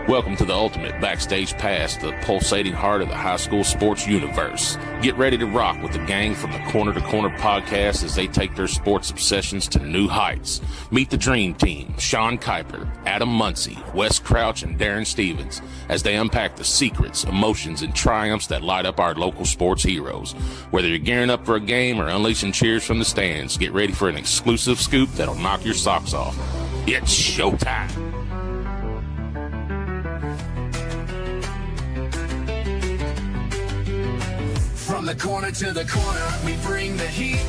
Welcome to the ultimate backstage pass, the pulsating heart of the high school sports universe. Get ready to rock with the gang from the Corner to Corner podcast as they take their sports obsessions to new heights. Meet the dream team, Sean Kiper, Adam Muncy, Wes Crouch, and Daron Stevens, as they unpack the secrets, emotions, and triumphs that light up our local sports heroes. Whether you're gearing up for a game or unleashing cheers from the stands, get ready for an exclusive scoop that'll knock your socks off. It's showtime. From the corner to the corner, we bring the heat.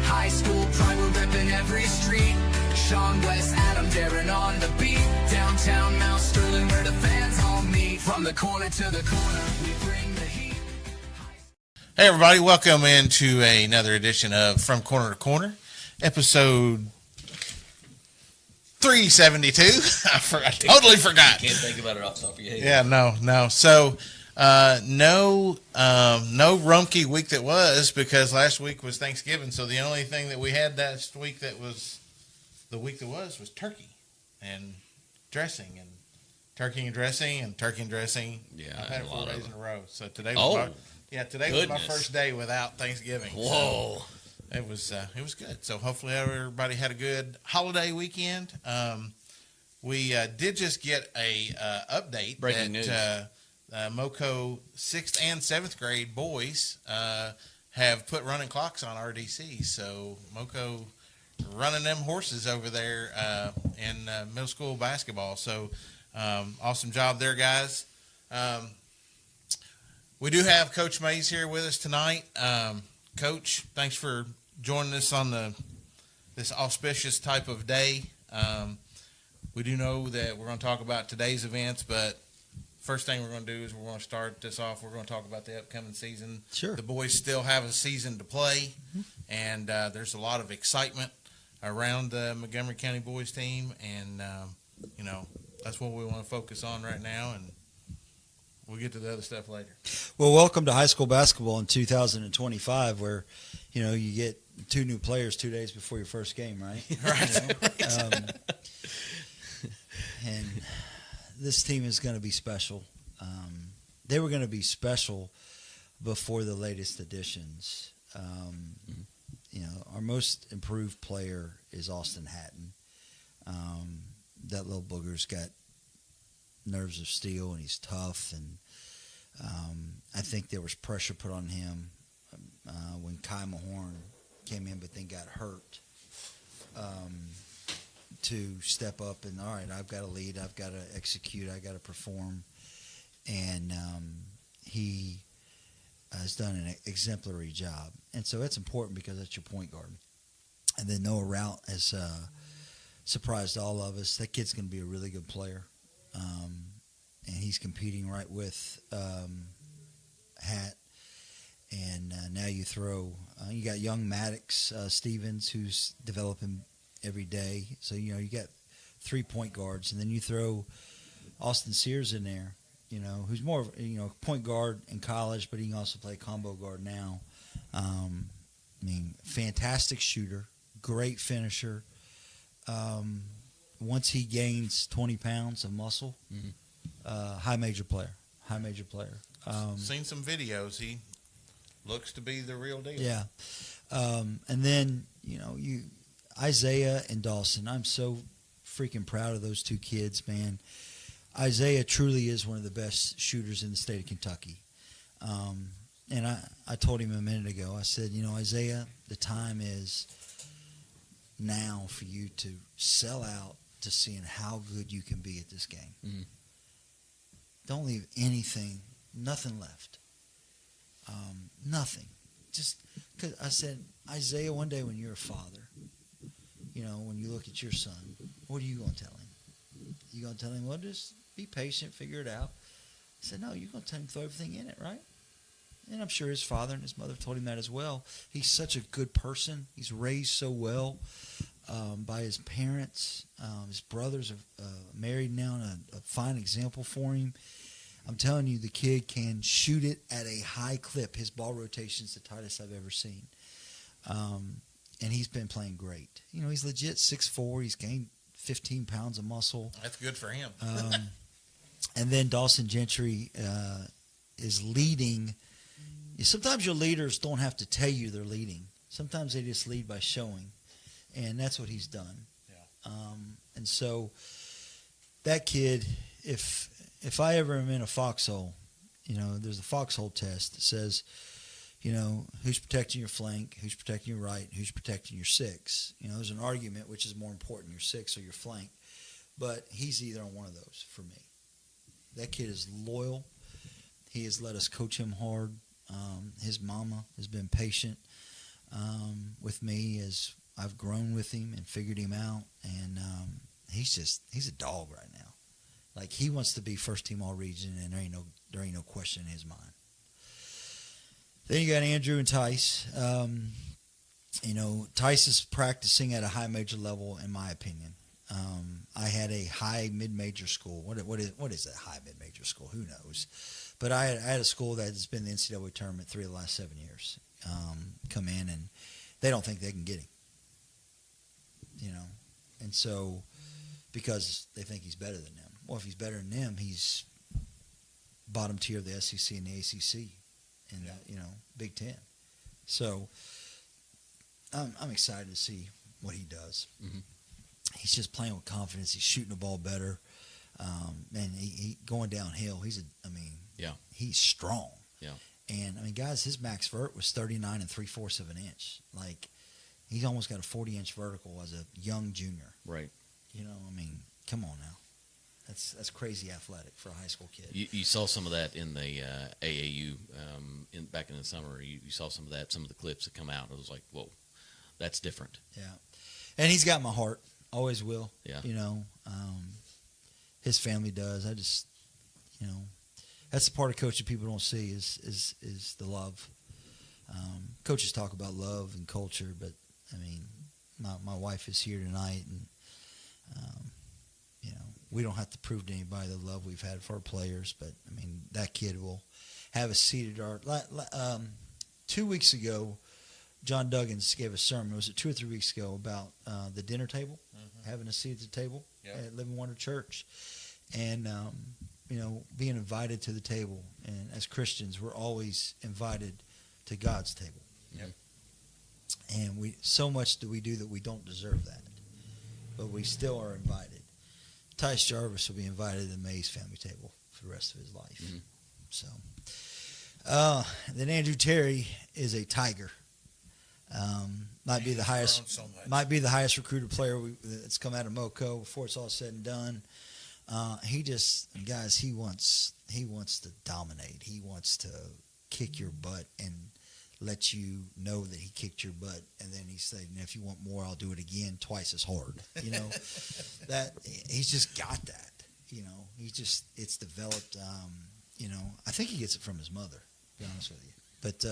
High school pride, we're repping every street. Sean, Wes, Adam, Daron on the beat. Downtown Mount Sterling, where the fans all meet. From the corner to the corner, we bring the heat. Hey everybody, welcome into another edition of From Corner to Corner, episode 372. I totally forgot. Can't think about it off the top of your head. Yeah, no. So, no Rumpke week that was, because last week was Thanksgiving. So the only thing that we had last week that was the week that was turkey and dressing and turkey and dressing and turkey and dressing. Yeah, I've had it 4 days in a row. So today was was my first day without Thanksgiving. Whoa. So it was good. So hopefully everybody had a good holiday weekend. We did just get a update. Breaking news. MoCo 6th and 7th grade boys have put running clocks on RDC. So MoCo running them horses over there in middle school basketball. So awesome job there, guys. We do have Coach Mays here with us tonight. Coach, thanks for joining us on this auspicious type of day. We do know that we're going to talk about today's events, but first thing we're going to do is we're going to start this off. We're going to talk about the upcoming season. Sure. The boys still have a season to play, and there's a lot of excitement around the Montgomery County boys team, and, that's what we want to focus on right now, and we'll get to the other stuff later. Well, welcome to high school basketball in 2025, where, you get 2 new players 2 days before your first game, right? Right. And this team is going to be special. They were going to be special before the latest additions. Our most improved player is Austin Hatton. That little booger's got nerves of steel, and he's tough. And I think there was pressure put on him when Kai Mahorn came in, but then got hurt. To step up and, all right, I've got to lead, I've got to execute, I've got to perform. And he has done an exemplary job. And so that's important because that's your point guard. And then Noah Rout has surprised all of us. That kid's going to be a really good player. And he's competing right with Hat. And now you throw, you got young Maddox Stevens, who's developing every day. So, you got 3 point guards, and then you throw Austin Sears in there, who's more of, point guard in college, but he can also play combo guard now. Fantastic shooter, great finisher. Once he gains 20 pounds of muscle, high major player. Seen some videos. He looks to be the real deal. Yeah. And then, Isaiah and Dawson, I'm so freaking proud of those 2 kids, man. Isaiah truly is one of the best shooters in the state of Kentucky. And I told him a minute ago, I said, Isaiah, the time is now for you to sell out to seeing how good you can be at this game. Mm-hmm. Don't leave nothing left. Nothing. Just because I said, Isaiah, one day when you're a father, when you look at your son, what are you going to tell him? You going to tell him, well, just be patient, figure it out? I said, no, you're going to tell him throw everything in it, right? And I'm sure his father and his mother told him that as well. He's such a good person. He's raised so well by his parents. His brothers are married now, and a fine example for him. I'm telling you, the kid can shoot it at a high clip. His ball rotation's the tightest I've ever seen. And he's been playing great. He's legit 6'4". He's gained 15 pounds of muscle. That's good for him. And then Dawson Gentry is leading. Sometimes your leaders don't have to tell you they're leading. Sometimes they just lead by showing, and that's what he's done. Yeah. And so that kid, if I ever am in a foxhole, there's a foxhole test that says, who's protecting your flank, who's protecting your right, who's protecting your six. There's an argument which is more important, your six or your flank. But he's either on one of those for me. That kid is loyal. He has let us coach him hard. His mama has been patient with me as I've grown with him and figured him out. And he's a dog right now. Like, he wants to be first team all region, and there ain't no question in his mind. Then you got Andrew and Tice. Tice is practicing at a high major level, in my opinion. I had a high mid-major school. What is that high mid-major school? Who knows? But I had a school that has been in the NCAA tournament 3 of the last 7 years. Come in, and they don't think they can get him. And so, because they think he's better than them. Well, if he's better than them, he's bottom tier of the SEC and the ACC in the Big Ten. So I'm excited to see what he does. Mm-hmm. He's just playing with confidence. He's shooting the ball better, and he going downhill. He's strong. Yeah. And guys, his max vert was 39 3/4 of an inch. Like, he's almost got a 40-inch vertical as a young junior. Right. Come on now. That's crazy athletic for a high school kid. You saw some of that in the AAU back in the summer. You saw some of that, some of the clips that come out. It was like, whoa, that's different. Yeah. And he's got my heart. Always will. Yeah. His family does. I just, that's the part of coaching people don't see is the love. Coaches talk about love and culture, but my wife is here tonight, and we don't have to prove to anybody the love we've had for our players. But that kid will have a seat at our. 2 weeks ago, John Duggins gave a sermon. Was it 2 or 3 weeks ago about the dinner table, having a seat at the table at Living Wonder Church, and being invited to the table. And as Christians, we're always invited to God's table. Yep. And so much do we do that we don't deserve that, but we still are invited. Tice Jarvis will be invited to the Mays family table for the rest of his life. Mm-hmm. So, then Andrew Terry is a tiger. Might be the highest recruited player that's come out of MoCo before it's all said and done. He wants to dominate. He wants to kick your butt and let you know that he kicked your butt, and then he said, if you want more, I'll do it again twice as hard. That he's just got that. It's developed. I think he gets it from his mother, to be honest with you. But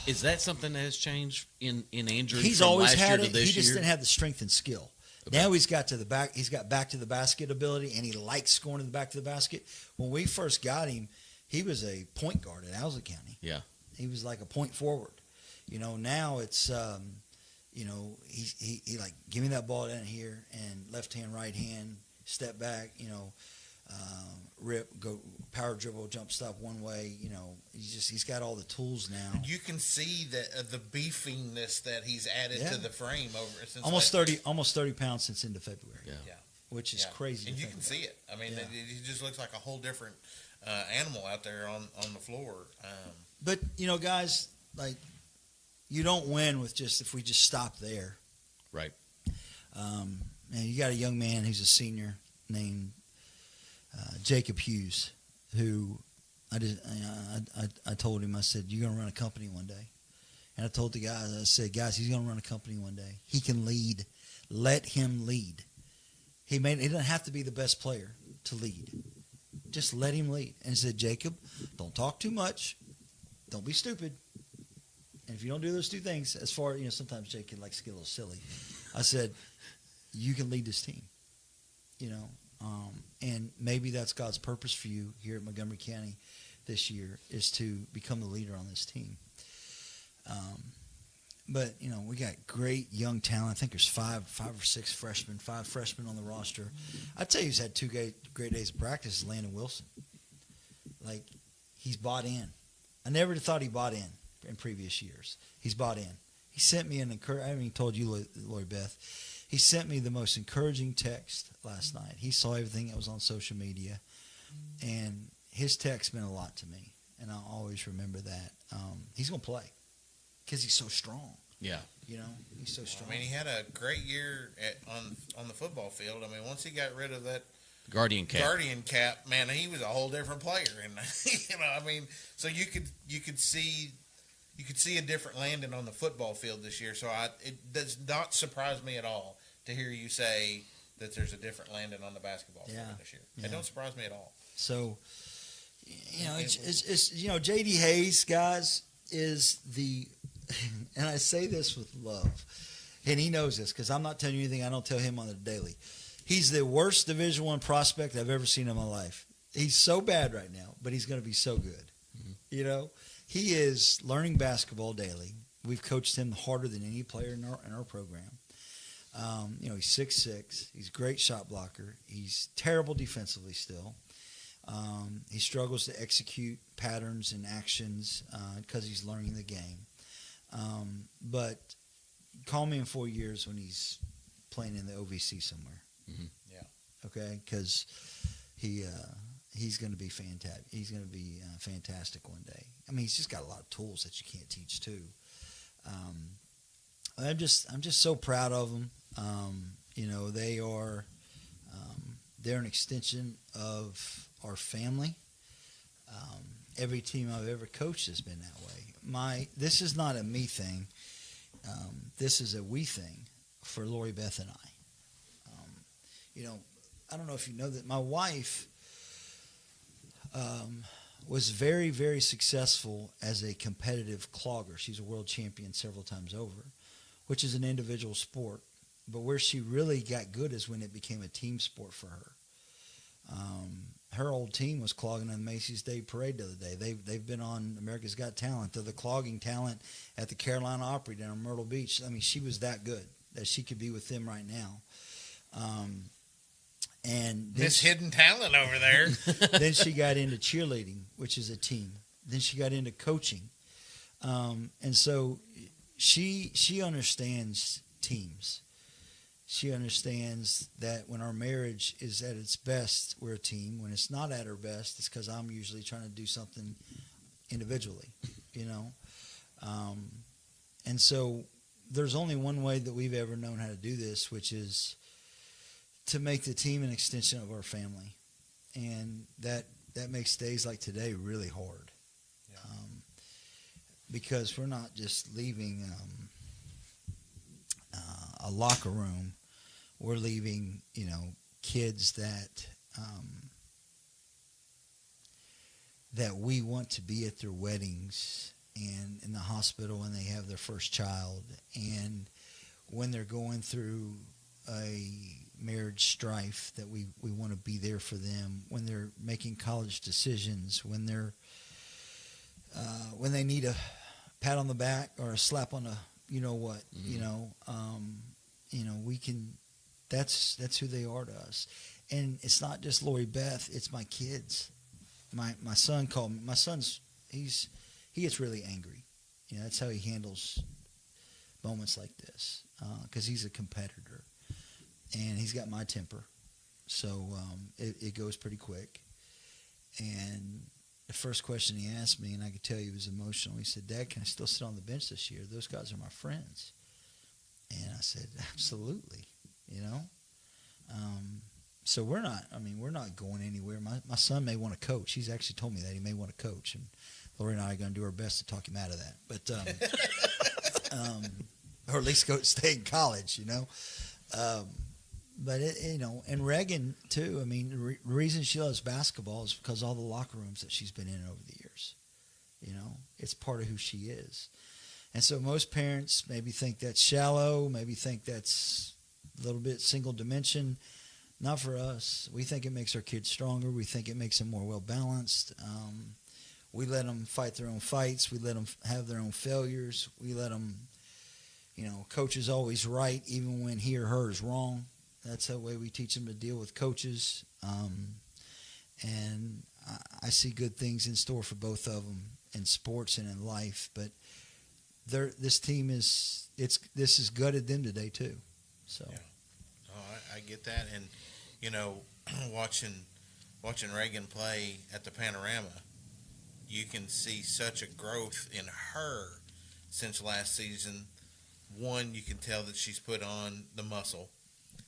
is that something that has changed in Andrew? He's from always last had year it. to this He just year? didn't have the strength and skill. Okay. Now he's got to the back. He's got back to the basket ability, and he likes scoring to the back to the basket. When we first got him, he was a point guard at Owsley County. Yeah, he was like a point forward. Now it's he like, give me that ball down here, and left hand, right hand, step back. Rip, go, power dribble, jump stop one way. He's got all the tools now. You can see the beefiness that he's added to the frame over since almost 30 pounds since end of February. Yeah. Which is crazy. And you can see it. He just looks like a whole different animal out there on the floor. But guys, like, you don't win with if we just stop there. Right. And you got a young man who's a senior named Jacob Hughes, who I told him, I said, you're going to run a company one day. And I told the guys, I said, guys, he's going to run a company one day. He can lead. Let him lead. He doesn't have to be the best player to lead. Just let him lead. And he said, Jacob, don't talk too much. Don't be stupid. And if you don't do those two things, as far, sometimes Jacob likes to get a little silly. I said, you can lead this team. And maybe that's God's purpose for you here at Montgomery County this year, is to become the leader on this team. But, we got great young talent. I think there's five or six freshmen, 5 freshmen on the roster. I'd tell you who's had 2 great days of practice is Landon Wilson. Like, he's bought in. I never thought he bought in previous years. He's bought in. He sent me I haven't even told you, Lori Beth. He sent me the most encouraging text last night. He saw everything that was on social media, and his text meant a lot to me, and I'll always remember that. He's going to play because he's so strong. Yeah. He's so strong. I mean, he had a great year on the football field. I mean, once he got rid of that Guardian cap, man, he was a whole different player. And I mean, so you could see a different Landon on the football field this year. So it does not surprise me at all to hear you say that there's a different Landon on the basketball field this year. It don't surprise me at all. So, it's J.D. Hayes, guys, is the, and I say this with love, and he knows this because I'm not telling you anything I don't tell him on the daily. He's the worst Division I prospect I've ever seen in my life. He's so bad right now, but he's going to be so good. Mm-hmm. He is learning basketball daily. We've coached him harder than any player in our program. He's 6'6". He's a great shot blocker. He's terrible defensively still. He struggles to execute patterns and actions because he's learning the game. But call me in 4 years when he's playing in the OVC somewhere. Mm-hmm. Yeah. Okay, because he's going to be fantastic. He's going to be fantastic one day. I mean, he's just got a lot of tools that you can't teach too. I'm just so proud of them. They are they're an extension of our family. Every team I've ever coached has been that way. This is not a me thing. This is a we thing for Lori Beth and I. I don't know if you know that my wife was very, very successful as a competitive clogger. She's a world champion several times over, which is an individual sport. But where she really got good is when it became a team sport for her. Her old team was clogging on the Macy's Day Parade the other day. They've been on America's Got Talent. They're the clogging talent at the Carolina Opry down in Myrtle Beach. I mean, she was that good that she could be with them right now. And this hidden talent over there. Then she got into cheerleading, which is a team. Then she got into coaching. And so she understands teams. She understands that when our marriage is at its best, we're a team. When it's not at our best, it's because I'm usually trying to do something individually, And so there's only one way that we've ever known how to do this, which is to make the team an extension of our family. And that makes days like today really hard. Yeah. Because we're not just leaving a locker room. We're leaving, kids that that we want to be at their weddings and in the hospital when they have their first child, and when they're going through a marriage strife, that we want to be there for them when they're making college decisions, when they need a pat on the back or a slap on the we can. That's who they are to us. And it's not just Lori Beth, it's my kids. My son called me. My son's he gets really angry. That's how he handles moments like this, because he's a competitor, and he's got my temper, so it goes pretty quick. And the first question he asked me, and I could tell he was emotional, he said, "Dad, can I still sit on the bench this year? Those guys are my friends." And I said, "Absolutely." So we're not going anywhere. My son may want to coach. He's actually told me that he may want to coach, and Lori and I are going to do our best to talk him out of that. But or at least stay in college, But and Reagan too. I mean, the reason she loves basketball is because all the locker rooms that she's been in over the years. It's part of who she is. And so most parents maybe think that's shallow, maybe think that's a little bit single dimension. Not for us. We think it makes our kids stronger. We think it makes them more well-balanced. We let them fight their own fights. We let them have their own failures. We let them coach is always right, even when he or her is wrong. That's the way we teach them to deal with coaches. And I see good things in store for both of them in sports and in life. But this team this has gutted them today too. So, Yeah. I get that, and watching Reagan play at the Panorama, you can see such a growth in her since last season. One, you can tell that she's put on the muscle.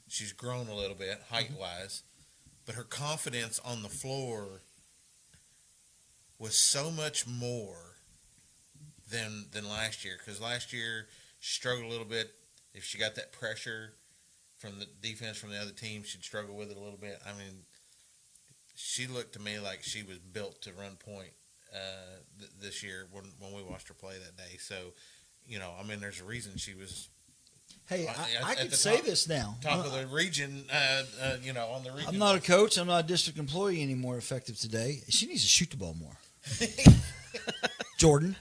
She's grown a little bit height-wise, but her confidence on the floor was so much more than last year. Because last year she struggled a little bit. If she got that pressure from the defense from the other team, she'd struggle with it a little bit. I mean, she looked to me like she was built to run point this year when we watched her play that day. So, there's a reason she was. Hey, I can say this now. Top of the region, on the region. I'm not a coach. I'm not a district employee anymore effective today. She needs to shoot the ball more. Jordan.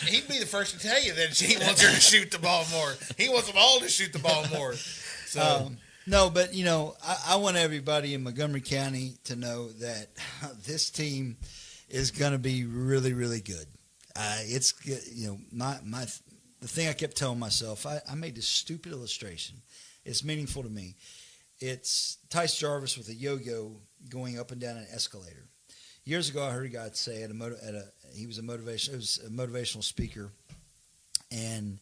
He'd be the first to tell you that he wants her to shoot the ball more. He wants them all to shoot the ball more. So. No, but, I want everybody in Montgomery County to know that this team is going to be really, really good. It's, the thing I kept telling myself, I made this stupid illustration. It's meaningful to me. It's Tice Jarvis with a yo-yo going up and down an escalator. Years ago, I heard a guy say he was a motivational speaker, and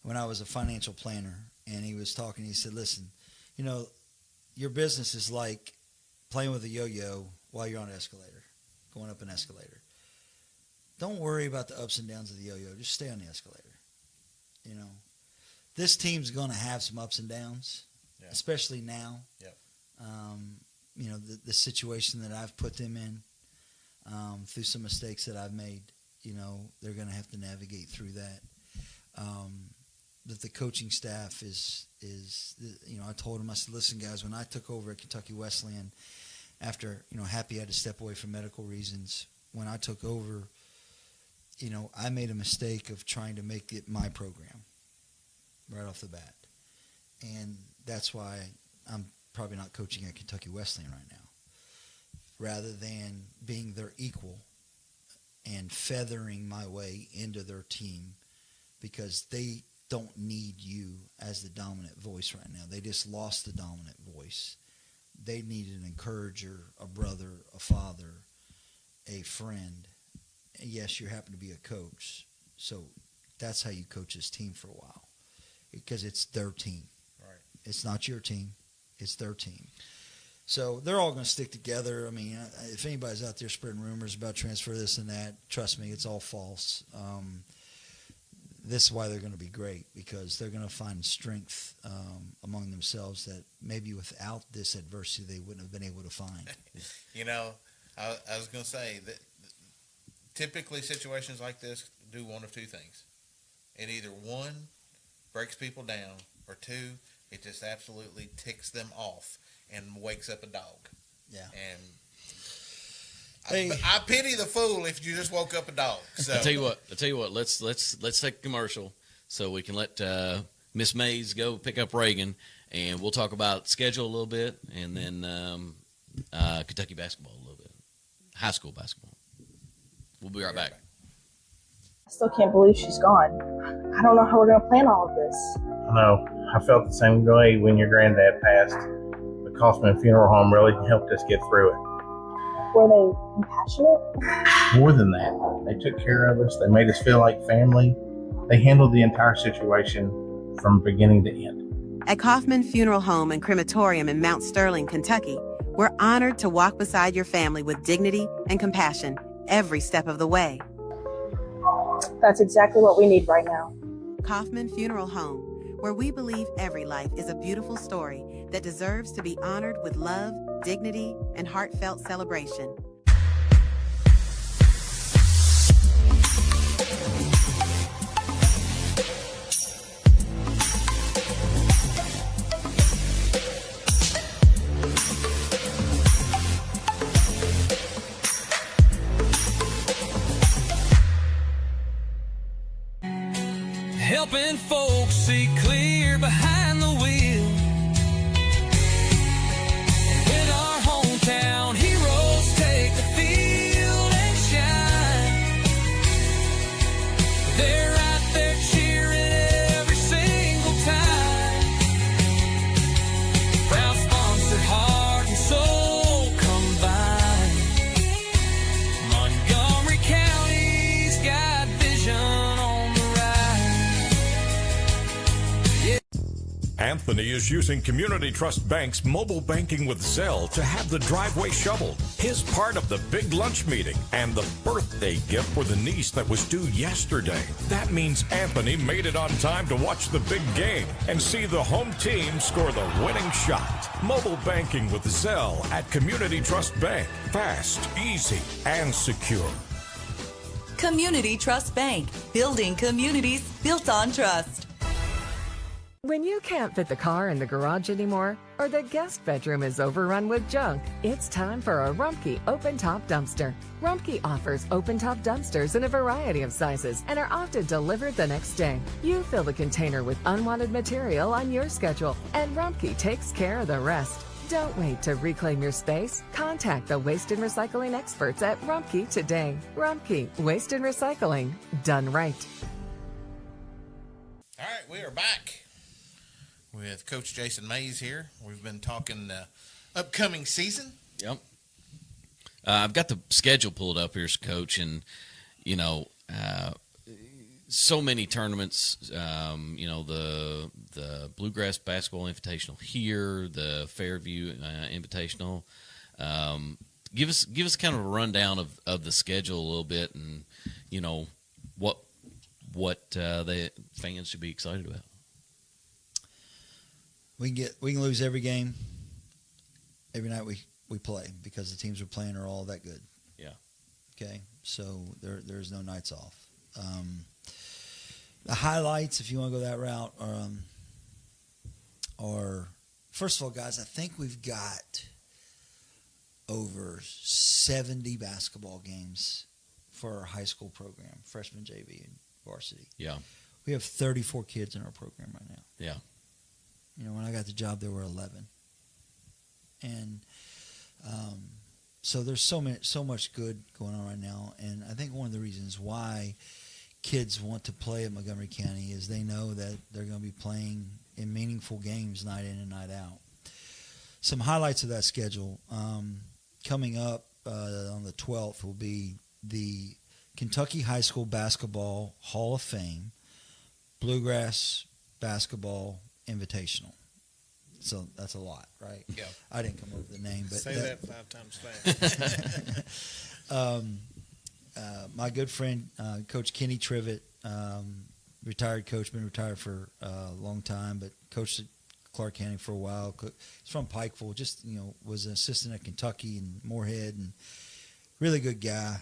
when I was a financial planner, and he was talking, he said, listen, your business is like playing with a yo-yo while you're on an escalator, going up an escalator. Don't worry about the ups and downs of the yo-yo. Just stay on the escalator. This team's going to have some ups and downs, especially now. Yep. The situation that I've put them in, through some mistakes that I've made, they're going to have to navigate through that. That the coaching staff is I told them, I said, listen, guys, when I took over at Kentucky Wesleyan, after, Happy had to step away for medical reasons, when I took over, I made a mistake of trying to make it my program right off the bat. And that's why I'm probably not coaching at Kentucky Wesleyan right now. Rather than being their equal and feathering my way into their team, because they don't need you as the dominant voice right now. They just lost the dominant voice. They need an encourager, a brother, a father, a friend. And yes, you happen to be a coach. So that's how you coach this team for a while, because it's their team. Right. It's not your team. It's their team. So they're all going to stick together. I mean, if anybody's out there spreading rumors about transfer this and that, trust me, it's all false. This is why they're going to be great, because they're going to find strength among themselves that maybe without this adversity they wouldn't have been able to find. I was going to say that typically situations like this do one of two things. It either, one, breaks people down, or two, it just absolutely ticks them off and wakes up a dog. Yeah. And I pity the fool if you just woke up a dog. So. I'll tell you what. Let's take a commercial so we can let Miss Mays go pick up Reagan, and we'll talk about schedule a little bit, and then Kentucky basketball a little bit, high school basketball. We'll be right back. I still can't believe she's gone. I don't know how we're going to plan all of this. I know. I felt the same way when your granddad passed. The Kaufman Funeral Home really helped us get through it. Were they compassionate? More than that, they took care of us. They made us feel like family. They handled the entire situation from beginning to end. At Kaufman Funeral Home and Crematorium in Mount Sterling, Kentucky, we're honored to walk beside your family with dignity and compassion every step of the way. That's exactly what we need right now. Kaufman Funeral Home, where we believe every life is a beautiful story that deserves to be honored with love, dignity, and heartfelt celebration. helping folks see clear behind the wheel. When our hometown heroes take the field and shine, they're right there cheering every single time. Proud sponsor, heart and soul combined. Montgomery County's got vision on the rise. Anthony is using Community Trust Bank's mobile banking with Zelle to have the driveway shoveled, his part of the big lunch meeting, and the birthday gift for the niece that was due yesterday. That means Anthony made it on time to watch the big game and see the home team score the winning shot. Mobile banking with Zelle at Community Trust Bank. Fast, easy, and secure. Community Trust Bank, building communities built on trust. When you can't fit the car in the garage anymore, or the guest bedroom is overrun with junk, it's time for a Rumpke open-top dumpster. Rumpke offers open-top dumpsters in a variety of sizes and are often delivered the next day. You fill the container with unwanted material on your schedule, and Rumpke takes care of the rest. Don't wait to reclaim your space. Contact the Waste and Recycling experts at Rumpke today. Rumpke, Waste and Recycling, done right. All right, we are back with Coach Jason Mays here. We've been talking upcoming season. Yep. I've got the schedule pulled up here, Coach, and, so many tournaments, the Bluegrass Basketball Invitational here, the Fairview Invitational. Give us kind of a rundown of the schedule a little bit, and, what the fans should be excited about. We can lose every game, every night we play, because the teams we're playing are all that good. Yeah. Okay, so there's no nights off. The highlights, if you want to go that route, are first of all, guys, I think we've got over 70 basketball games for our high school program, freshman, JV, and varsity. Yeah. We have 34 kids in our program right now. Yeah. When I got the job, there were 11. And so there's so much good going on right now. And I think one of the reasons why kids want to play at Montgomery County is they know that they're going to be playing in meaningful games night in and night out. Some highlights of that schedule. Coming up on the 12th will be the Kentucky High School Basketball Hall of Fame Bluegrass Basketball Invitational. So that's a lot, right? Yeah. I didn't come up with the name, but say that 5 times fast. My good friend, Coach Kenny Trivett, retired coach, been retired for a long time, but coached at Clark County for a while. He's from Pikeville, just was an assistant at Kentucky and Moorhead, and really good guy.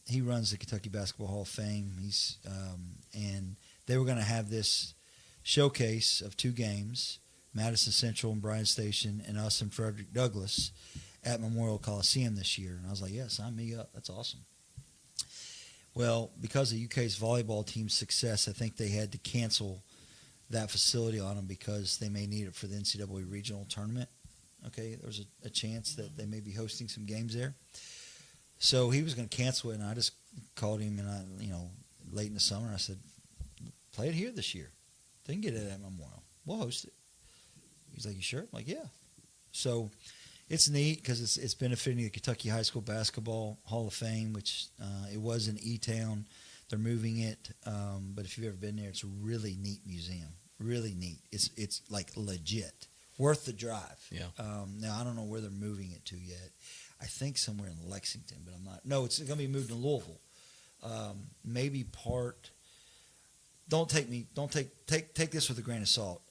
He runs the Kentucky Basketball Hall of Fame. And they were going to have this showcase of 2 games, Madison Central and Bryan Station, and us and Frederick Douglass at Memorial Coliseum this year. And I was like, yeah, sign me up. That's awesome. Well, because of UK's volleyball team's success, I think they had to cancel that facility on them because they may need it for the NCAA regional tournament. Okay, there was a chance that they may be hosting some games there. So he was going to cancel it, and I just called him, and late in the summer, I said, play it here this year. They can get it at Memorial. We'll host it. He's like, you sure? I'm like, yeah. So it's neat because it's benefiting the Kentucky High School Basketball Hall of Fame, which it was in E-Town. They're moving it. But if you've ever been there, it's a really neat museum. Really neat. It's like legit. Worth the drive. Yeah. Now, I don't know where they're moving it to yet. I think somewhere in Lexington, but I'm not. No, it's going to be moved to Louisville. Maybe part. Don't take this with a grain of salt.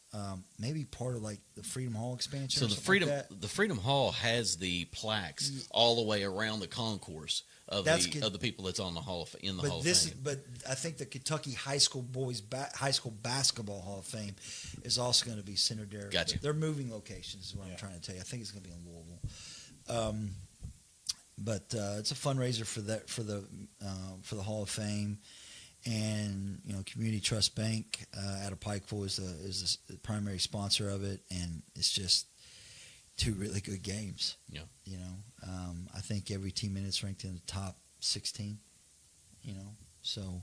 Maybe part of like the Freedom Hall expansion. So the Freedom Hall has the plaques all the way around the concourse of the people that's on the Hall of Fame. But I think the Kentucky High School High School Basketball Hall of Fame is also going to be centered there. Gotcha. They're moving locations, is what I'm trying to tell you. I think it's going to be in Louisville. But it's a fundraiser for the Hall of Fame. And Community Trust Bank out of Pikeville is the primary sponsor of it, and it's just 2 really good games. Yeah. I think every team in it's ranked in the top 16. So,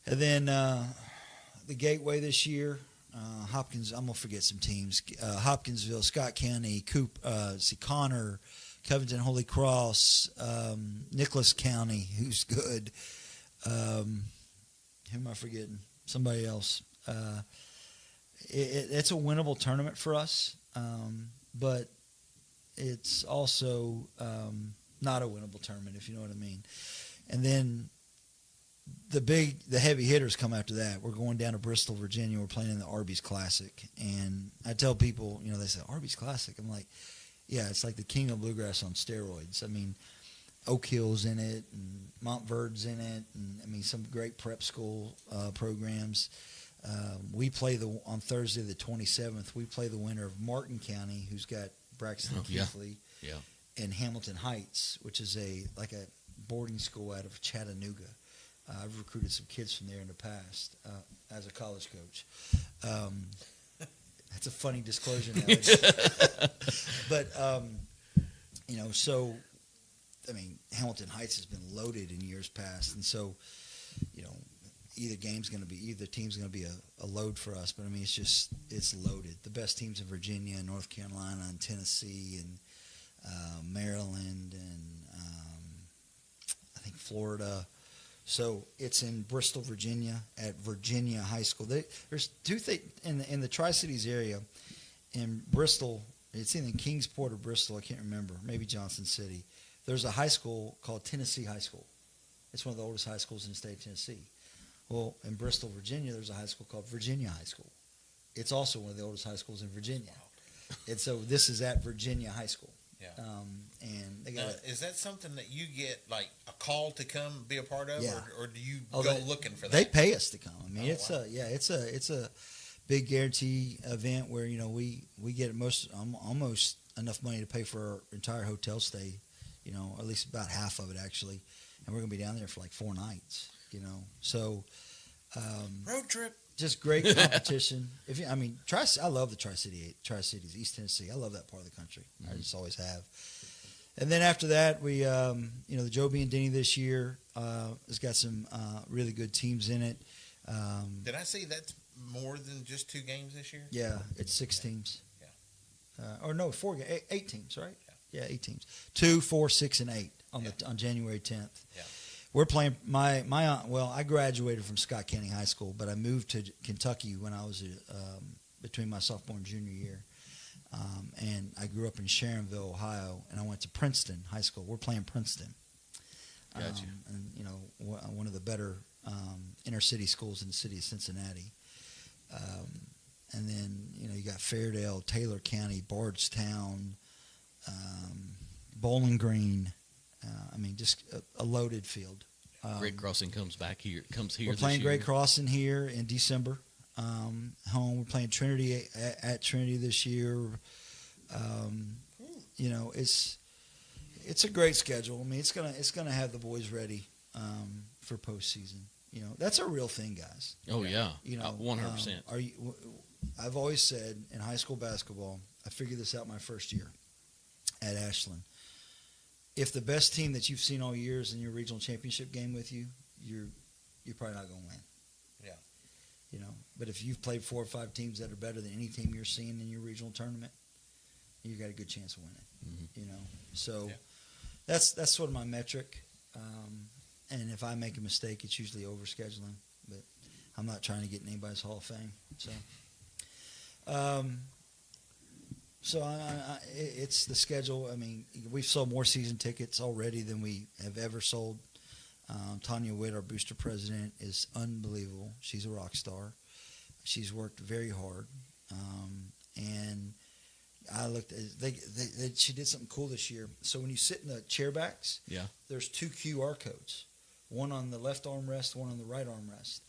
and then the Gateway this year, Hopkins. I'm gonna forget some teams. Hopkinsville, Scott County, Connor, Covington, Holy Cross, Nicholas County, who's good. Who am I forgetting? Somebody else. It's a winnable tournament for us, but it's also not a winnable tournament, if you know what I mean. And then the heavy hitters come after that. We're going down to Bristol, Virginia. We're playing in the Arby's Classic. And I tell people, they say, Arby's Classic. I'm like, yeah, it's like the king of bluegrass on steroids. I mean, Oak Hill's in it, and Montverde's in it, and some great prep school programs. We play on Thursday the 27th. We play the winner of Martin County, who's got Braxton Keithley, and Hamilton Heights, which is like a boarding school out of Chattanooga. I've recruited some kids from there in the past as a college coach. That's a funny disclosure now. But, so, Hamilton Heights has been loaded in years past. And so, either team's going to be a load for us. But, it's loaded. The best teams in Virginia, North Carolina, and Tennessee, and Maryland, and I think Florida. So it's in Bristol, Virginia, at Virginia High School. There's 2 things in the Tri-Cities area. In Bristol, it's either in Kingsport or Bristol, I can't remember, maybe Johnson City. There's a high school called Tennessee High School. It's one of the oldest high schools in the state of Tennessee. Well, in Bristol, Virginia, there's a high school called Virginia High School. It's also one of the oldest high schools in Virginia. And so this is at Virginia High School. Yeah. And they now, is that something that you get like a call to come be a part of, or do you go looking for that? They pay us to come. It's a big guarantee event where we get almost enough money to pay for our entire hotel stay. At least about half of it actually, and we're gonna be down there for like 4 nights. So road trip. Just great competition. I love the Tri-Cities, East Tennessee. I love that part of the country. I just always have. And then after that, we, the Joe B. and Denny this year has got some really good teams in it. Did I see that's more than just 2 games this year? Yeah, it's 6 teams. Yeah. 8 teams, right? Yeah, 8 teams. 2, 4, 6, and 8 on January 10th. Yeah. We're playing I graduated from Scott County High School, but I moved to Kentucky when I was between my sophomore and junior year. And I grew up in Sharonville, Ohio, and I went to Princeton High School. We're playing Princeton. Gotcha. And, one of the better inner city schools in the city of Cincinnati. And then, you got Fairdale, Taylor County, Bardstown, Bowling Green. Just a loaded field. Great Crossing comes here. We're playing Great Crossing here in December. Home. We're playing Trinity at Trinity this year. It's a great schedule. It's gonna have the boys ready for postseason. That's a real thing, guys. Oh yeah. 100%. I've always said in high school basketball, I figured this out my first year at Ashland. If the best team that you've seen all year is in your regional championship game with you, you're probably not going to win. Yeah. But if you've played 4 or 5 teams that are better than any team you're seeing in your regional tournament, you got a good chance of winning. Mm-hmm. So that's sort of my metric. And if I make a mistake, it's usually overscheduling. But I'm not trying to get in anybody's Hall of Fame. So. It's the schedule. We've sold more season tickets already than we have ever sold. Tanya Witt, our booster president, is unbelievable. She's a rock star. She's worked very hard. And I looked at she did something cool this year. So when you sit in the chair backs, there's 2 QR codes, one on the left armrest, one on the right armrest.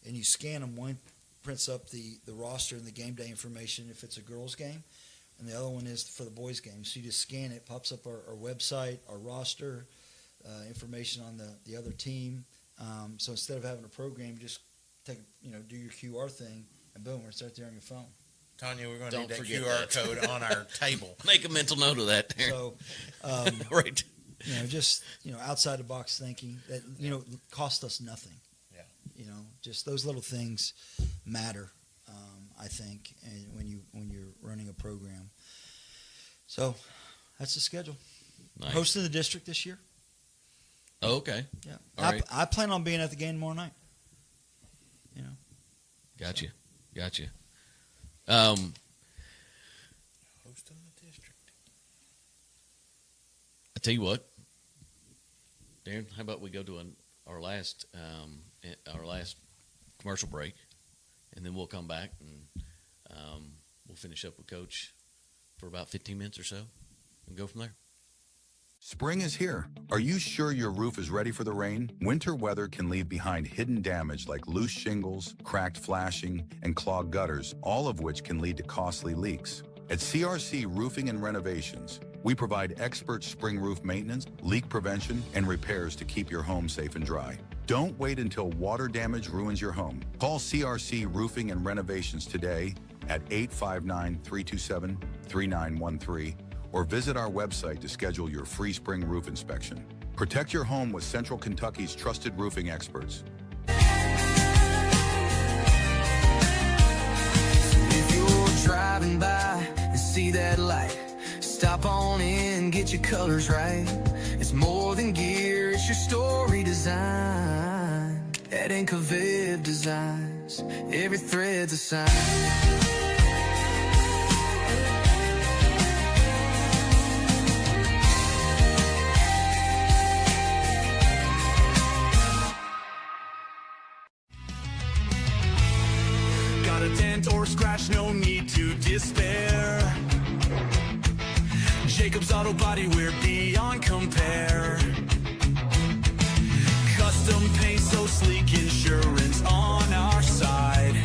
And you scan them. One prints up the roster and the game day information if it's a girls' game. And the other one is for the boys' game. So you just scan it, pops up our website, our roster, information on the other team. So instead of having a program, just do your QR thing, and boom, it's right there on your phone. Tanya, we're going to Don't need that forget QR that. code on our table. Make a mental note of that. So, Right. just outside the box thinking that cost us nothing. Yeah. Just those little things matter. I think, and when you're running a program. So that's the schedule. Nice. Hosting the district this year. Oh, okay. Yeah. All right. I plan on being at the game tomorrow night. Gotcha. Hosting the district. I tell you what, Daron, how about we go to our last commercial break, and then we'll come back and we'll finish up with Coach for about 15 minutes or so and go from there. Spring is here. Are you sure your roof is ready for the rain? Winter weather can leave behind hidden damage like loose shingles, cracked flashing, and clogged gutters, all of which can lead to costly leaks. At CRC Roofing and Renovations, we provide expert spring roof maintenance, leak prevention, and repairs to keep your home safe and dry. Don't wait until water damage ruins your home. Call CRC Roofing and Renovations today at 859-327-3913 or visit our website to schedule your free spring roof inspection. Protect your home with Central Kentucky's trusted roofing experts. If you're driving by and see that light, stop on in, get your colors right. It's more than gear, it's your story design. At Incoviv Designs, every thread's a sign. Got a dent or scratch, no need to despair. Jacob's Auto Body, we're beyond compare. Custom paint, so sleek, insurance on our side.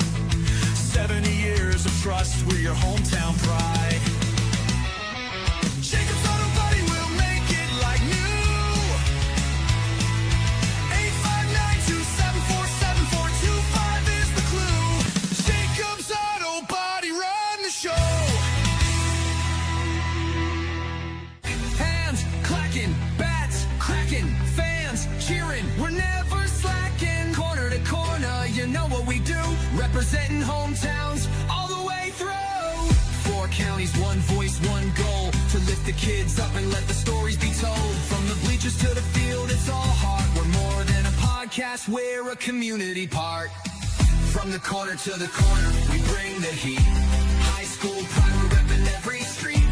70 years of trust, we're your hometown pride. Jacob's Auto Body will make it like new. 859-274-7425 is the clue. Jacob's Auto Body, run the show. Hands clacking, bats cracking, fans cheering. We're never slacking. Corner to corner, you know what we do. Representing hometowns all the way through. 4 counties, one voice, one goal. To lift the kids up and let the stories be told. From the bleachers to the field, it's all heart. We're more than a podcast, we're a community part. From the corner to the corner, we bring the heat. High school pride, we're repping every street.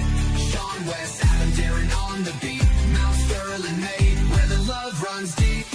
Sean West, Adam, Daron on the beat. Mount Sterling made, where the love runs deep.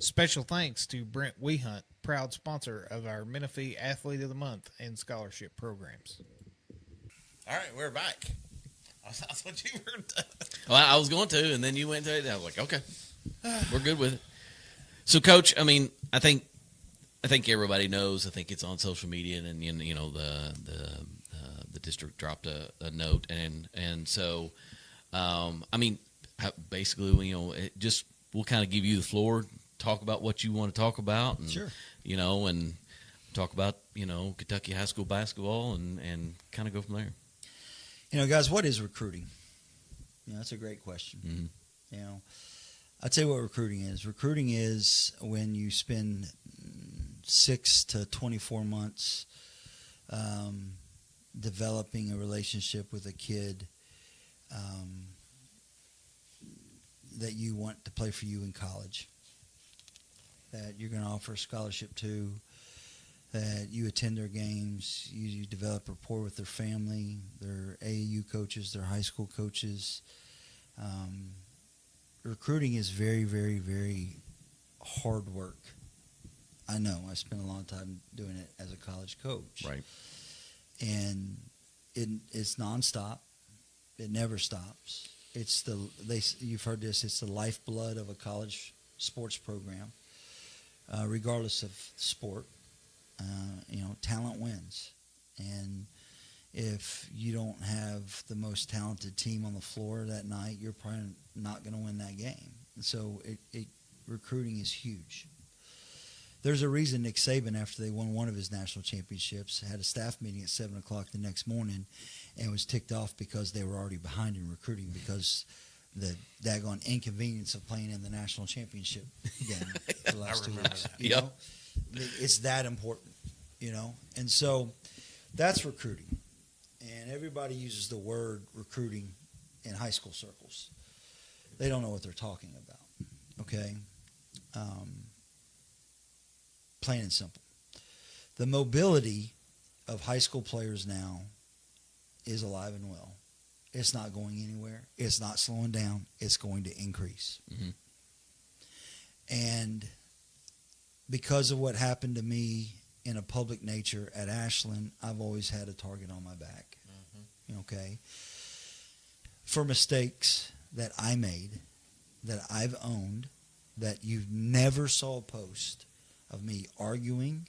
Special thanks to Brent Wehunt, proud sponsor of our Menifee Athlete of the Month and scholarship programs. All right, we're back. I thought you were done. Well, I was going to, and then you went to it. And I was like, okay, we're good with it. So, Coach, I mean, I think everybody knows. I think it's on social media, and you know the district dropped a note, and so, I mean, basically, we'll kind of give you the floor. Talk about what you want to talk about, and, Sure. And talk about, Kentucky high school basketball and kind of go from there. Guys, what is recruiting? That's a great question. Mm-hmm. I'll tell you what recruiting is. Recruiting is when you spend 6 to 24 months developing a relationship with a kid that you want to play for you in college, that you're going to offer a scholarship to, that you attend their games, you develop rapport with their family, their AAU coaches, their high school coaches. Recruiting is very, very, very hard work. I know. I spent a long time doing it as a college coach. Right. And it's nonstop. It never stops. You've heard this. It's the lifeblood of a college sports program, regardless of sport. Talent wins, and if you don't have the most talented team on the floor that night, you're probably not going to win that game. And so, recruiting is huge. There's a reason Nick Saban, after they won one of his national championships, had a staff meeting at 7 o'clock the next morning and was ticked off because they were already behind in recruiting because the daggone inconvenience of playing in the national championship game for the last 2 weeks. You know? It's that important, And so that's recruiting. And everybody uses the word recruiting in high school circles. They don't know what they're talking about, okay? Plain and simple. The mobility of high school players now is alive and well. It's not going anywhere. It's not slowing down. It's going to increase. Mm-hmm. And because of what happened to me in a public nature at Ashland, I've always had a target on my back. Mm-hmm. Okay? For mistakes that I made, that I've owned, that you never saw a post of me arguing,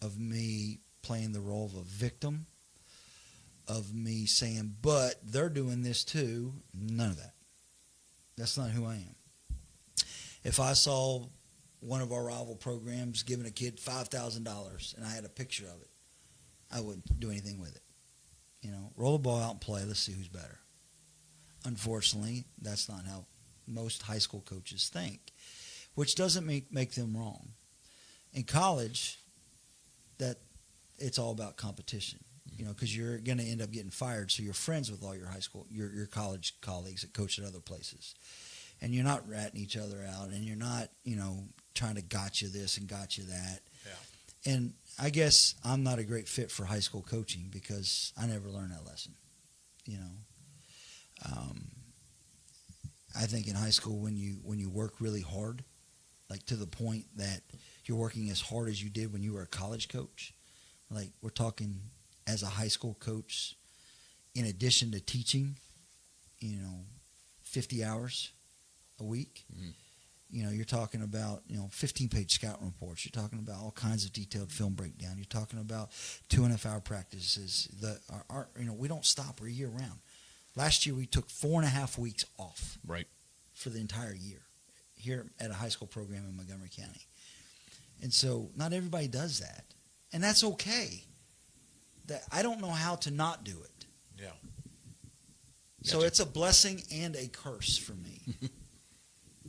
of me playing the role of a victim, of me saying, but they're doing this too. None of that. That's not who I am. If I saw one of our rival programs giving a kid $5,000 and I had a picture of it, I wouldn't do anything with it. Roll the ball out and play. Let's see who's better. Unfortunately, that's not how most high school coaches think, which doesn't make them wrong. In college, that it's all about competition, because you're going to end up getting fired, so you're friends with all your high school, your college colleagues that coach at other places, and you're not ratting each other out, and you're not, trying to gotcha this and gotcha that. Yeah. And I guess I'm not a great fit for high school coaching because I never learned that lesson, I think in high school when you work really hard, like to the point that you're working as hard as you did when you were a college coach, like we're talking as a high school coach, in addition to teaching, 50 hours a week, you're talking about, 15-page scouting reports. You're talking about all kinds of detailed film breakdown. You're talking about 2.5-hour practices. We don't stop. We're year round. Last year we took 4.5 weeks off. Right. For the entire year here at a high school program in Montgomery County. And so not everybody does that. And that's okay. I don't know how to not do it. Yeah. So it's a blessing and a curse for me.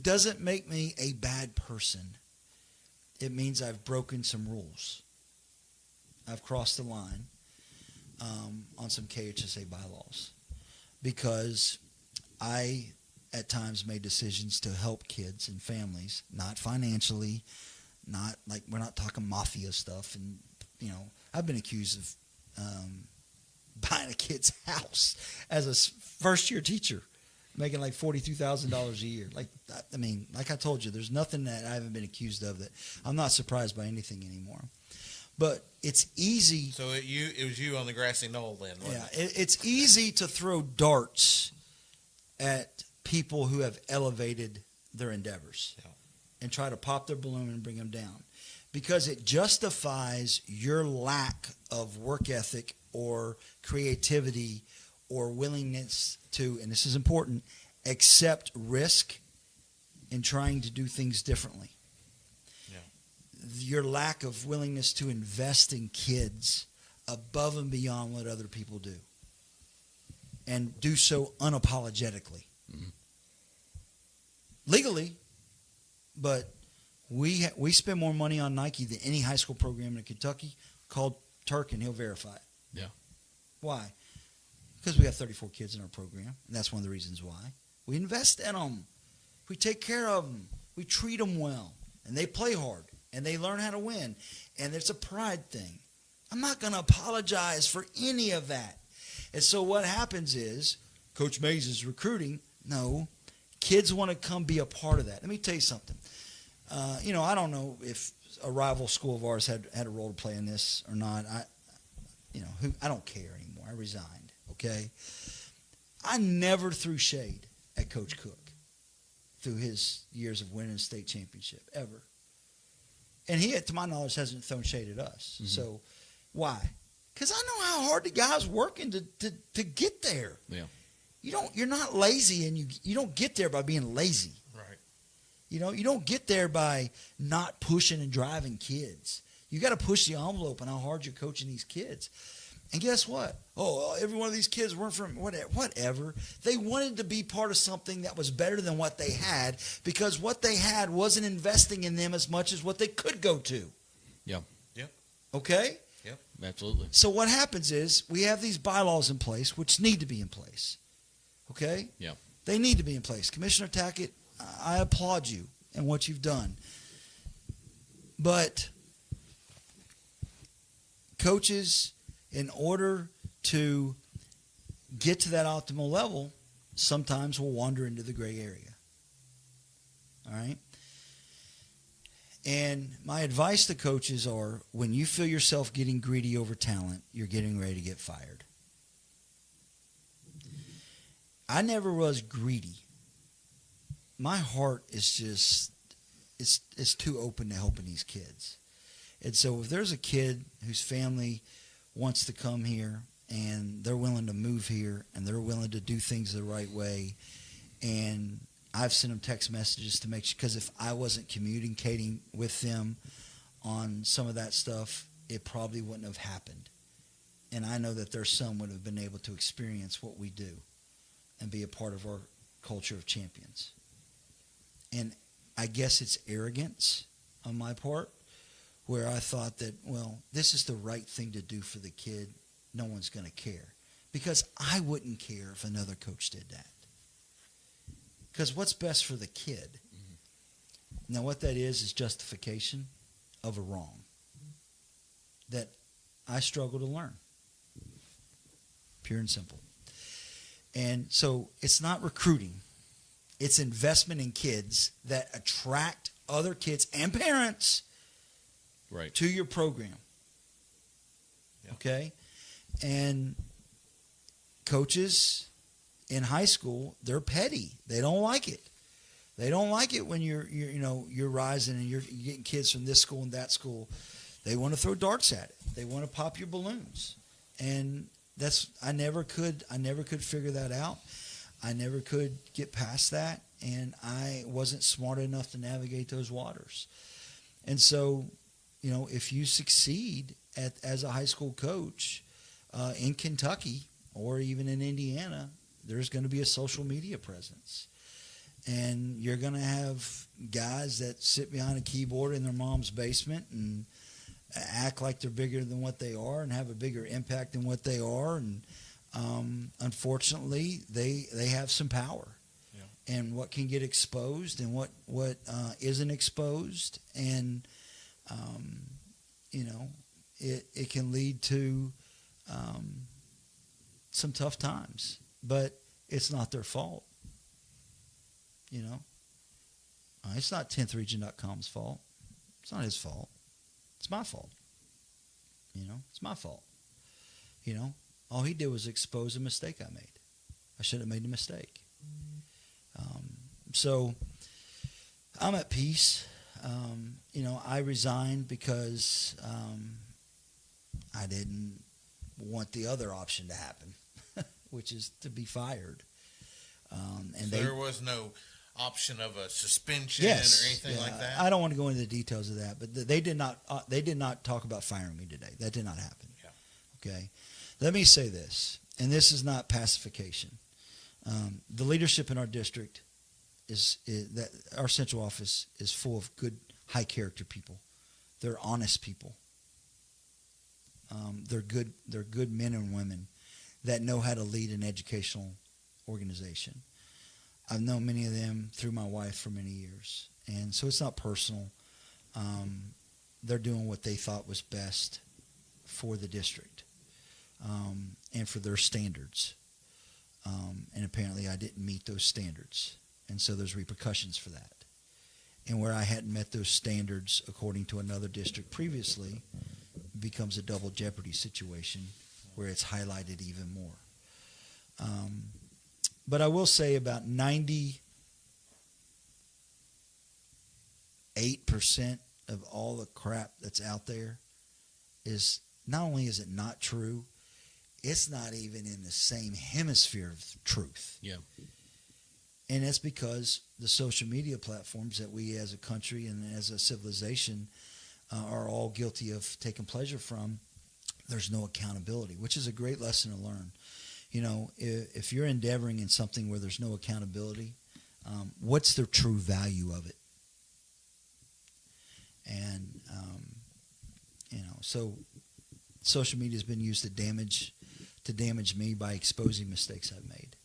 Doesn't make me a bad person. It means I've broken some rules. I've crossed the line on some KHSA bylaws because I at times made decisions to help kids and families, not financially, not like we're not talking mafia stuff. And, I've been accused of buying a kid's house as a first-year teacher, making like $42,000 a year. Like I told you, there's nothing that I haven't been accused of that I'm not surprised by anything anymore. But it's easy. So it was you on the grassy knoll then, wasn't it? It's easy to throw darts at people who have elevated their endeavors and try to pop their balloon and bring them down because it justifies your lack of work ethic or creativity or willingness to, and this is important, accept risk in trying to do things differently. Your lack of willingness to invest in kids above and beyond what other people do and do so unapologetically. Mm-hmm. Legally, but we spend more money on Nike than any high school program in Kentucky. Called Turk and he'll verify it. Yeah. Why? Because we have 34 kids in our program, and that's one of the reasons why. We invest in them. We take care of them. We treat them well, and they play hard, and they learn how to win, and it's a pride thing. I'm not going to apologize for any of that. And so what happens is Coach Mays is recruiting. No, kids want to come be a part of that. Let me tell you something. I don't know if a rival school of ours had a role to play in this or not. I don't care anymore. I resigned, okay? I never threw shade at Coach Cook through his years of winning a state championship, ever. And he, to my knowledge, hasn't thrown shade at us. Mm-hmm. So why? Because I know how hard the guy's working to get there. Yeah. You're not lazy, and you don't get there by being lazy. Right. You don't get there by not pushing and driving kids. You got to push the envelope on how hard you're coaching these kids. And guess what? Oh, every one of these kids weren't from whatever. They wanted to be part of something that was better than what they had, because what they had wasn't investing in them as much as what they could go to. Yeah. Yep. Okay? Yep. Absolutely. So what happens is we have these bylaws in place, which need to be in place. Okay? Yeah. They need to be in place. Commissioner Tackett, I applaud you and what you've done. But coaches, in order to get to that optimal level, sometimes will wander into the gray area. All right? And my advice to coaches are, when you feel yourself getting greedy over talent, you're getting ready to get fired. I never was greedy. My heart is just, it's too open to helping these kids. And so if there's a kid whose family wants to come here and they're willing to move here and they're willing to do things the right way, and I've sent them text messages to make sure, because if I wasn't communicating with them on some of that stuff, it probably wouldn't have happened. And I know that their son would have been able to experience what we do and be a part of our culture of champions. And I guess it's arrogance on my part, where I thought that, well, this is the right thing to do for the kid. No one's going to care. Because I wouldn't care if another coach did that. Because what's best for the kid? Mm-hmm. Now, what that is justification of a wrong that I struggle to learn. Pure and simple. And so it's not recruiting. It's investment in kids that attract other kids and parents to your program. Yeah. Okay? And coaches in high school, they're petty. They don't like it. They don't like it when you're rising and you're getting kids from this school and that school. They want to throw darts at it. They want to pop your balloons. And I never could figure that out. I never could get past that, and I wasn't smart enough to navigate those waters. And so, if you succeed as a high school coach in Kentucky or even in Indiana, there's going to be a social media presence. And you're going to have guys that sit behind a keyboard in their mom's basement and act like they're bigger than what they are and have a bigger impact than what they are. And unfortunately, they have some power. Yeah. And what can get exposed and what isn't exposed. And, it can lead to some tough times. But it's not their fault. It's not 10thregion.com's fault. It's not his fault. It's my fault. It's my fault. All he did was expose a mistake I made. I should have made the mistake. So I'm at peace. I resigned because I didn't want the other option to happen, which is to be fired. And so there was no option of a suspension or anything like that? I don't want to go into the details of that, but they did not talk about firing me today. That did not happen. Yeah. Okay. Let me say this, and this is not pacification. The leadership in our district is that our central office is full of good, high character people. They're honest people. They're good men and women that know how to lead an educational organization. I've known many of them through my wife for many years, and so it's not personal. They're doing what they thought was best for the district and for their standards. And apparently I didn't meet those standards, and so there's repercussions for that. And where I hadn't met those standards according to another district previously, it becomes a double jeopardy situation where it's highlighted even more. But I will say about 98% of all the crap that's out there is not only is it not true, it's not even in the same hemisphere of truth. Yeah. And it's because the social media platforms that we as a country and as a civilization are all guilty of taking pleasure from, there's no accountability, which is a great lesson to learn. You know, if you're endeavoring in something where there's no accountability, what's the true value of it? And, so social media has been used to damage me by exposing mistakes I've made.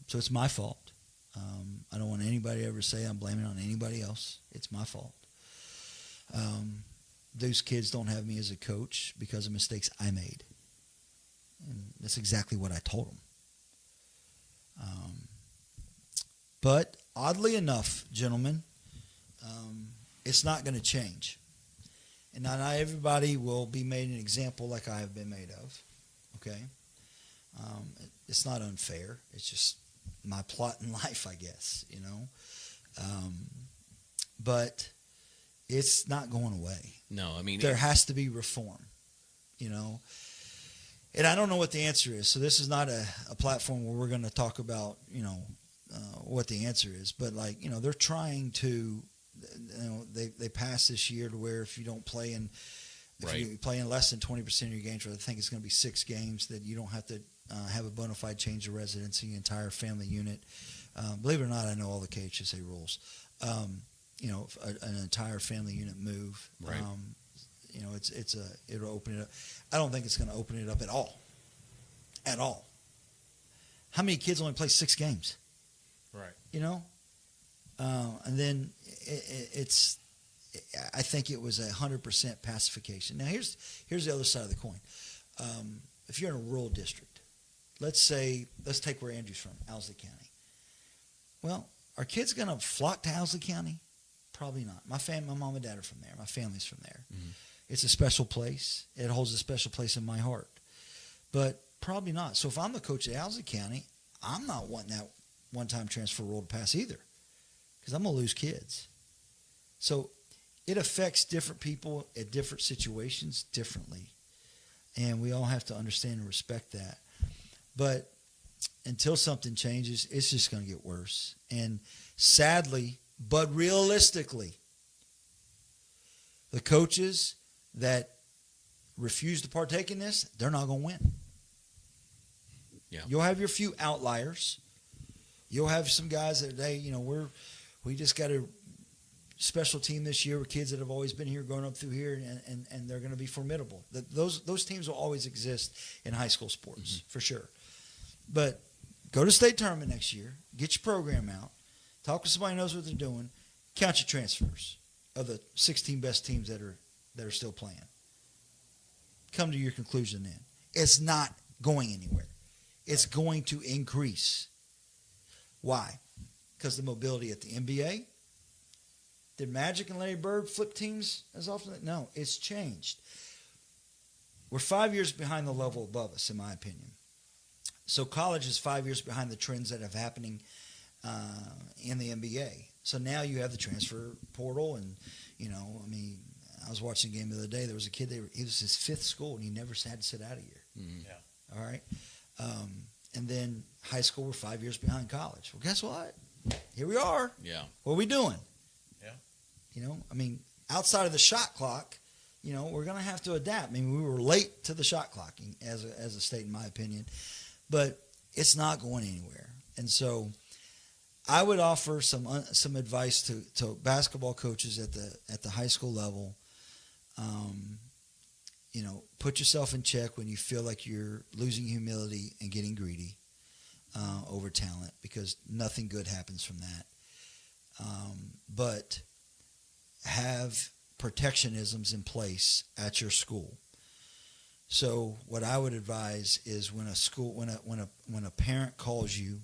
So it's my fault. I don't want anybody to ever say I'm blaming it on anybody else. It's my fault. Those kids don't have me as a coach because of mistakes I made. And that's exactly what I told them. But oddly enough, gentlemen, it's not going to change. And not everybody will be made an example like I have been made of. Okay? It's not unfair. It's just my plot in life, I guess, you know. But it's not going away. No, I mean, there has to be reform, you know. And I don't know what the answer is. So this is not a platform where we're going to talk about, you know, what the answer is. But, like, you know, they're trying to, you know, they passed this year to where if you don't play in, if you play in less than 20% of your games, or I think it's going to be 6 games, that you don't have to have a bona fide change of residence in your entire family unit. Believe it or not, I know all the KHSA rules. You know, an entire family unit move. Right. You know, it'll open it up. I don't think it's going to open it up at all. At all. How many kids only play 6 games? Right. You know? And then I think it was 100% pacification. Now, here's the other side of the coin. If you're in a rural district, let's take where Andrew's from, Owsley County. Well, are kids going to flock to Owsley County? Probably not. My mom and dad are from there. My family's from there. Mm-hmm. It's a special place. It holds a special place in my heart. But probably not. So if I'm the coach of Owsley County, I'm not wanting that one-time transfer rule to pass either, because I'm going to lose kids. So it affects different people at different situations differently. And we all have to understand and respect that. But until something changes, it's just going to get worse. And sadly, but realistically, the coaches that refuse to partake in this, they're not going to win. Yeah. You'll have your few outliers. You'll have some guys that, hey, you know, we just got a special team this year with kids that have always been here, growing up through here, and they're going to be formidable. Those teams will always exist in high school sports, for sure. But go to state tournament next year, get your program out, talk to somebody who knows what they're doing, count your transfers of the 16 best teams that are still playing. Come to your conclusion then. It's not going anywhere. It's going to increase. Why? Because the mobility at the NBA. Did Magic and Larry Bird flip teams as often? No, it's changed. We're 5 years behind the level above us, in my opinion. So college is 5 years behind the trends that are happening in the NBA. So now you have the transfer portal, and, you know, I mean, I was watching a game the other day. There was a kid, it was his 5th school, and he never had to sit out a year. Mm-hmm. Yeah. All right? And then high school, we're 5 years behind college. Well, guess what? Here we are. Yeah. What are we doing? Yeah. You know, I mean, outside of the shot clock, you know, we're going to have to adapt. I mean, we were late to the shot clock as a state, in my opinion. But it's not going anywhere. And so I would offer some advice to basketball coaches at the high school level. You know, put yourself in check when you feel like you're losing humility and getting greedy over talent, because nothing good happens from that. But have protectionisms in place at your school. So what I would advise is when a parent calls you,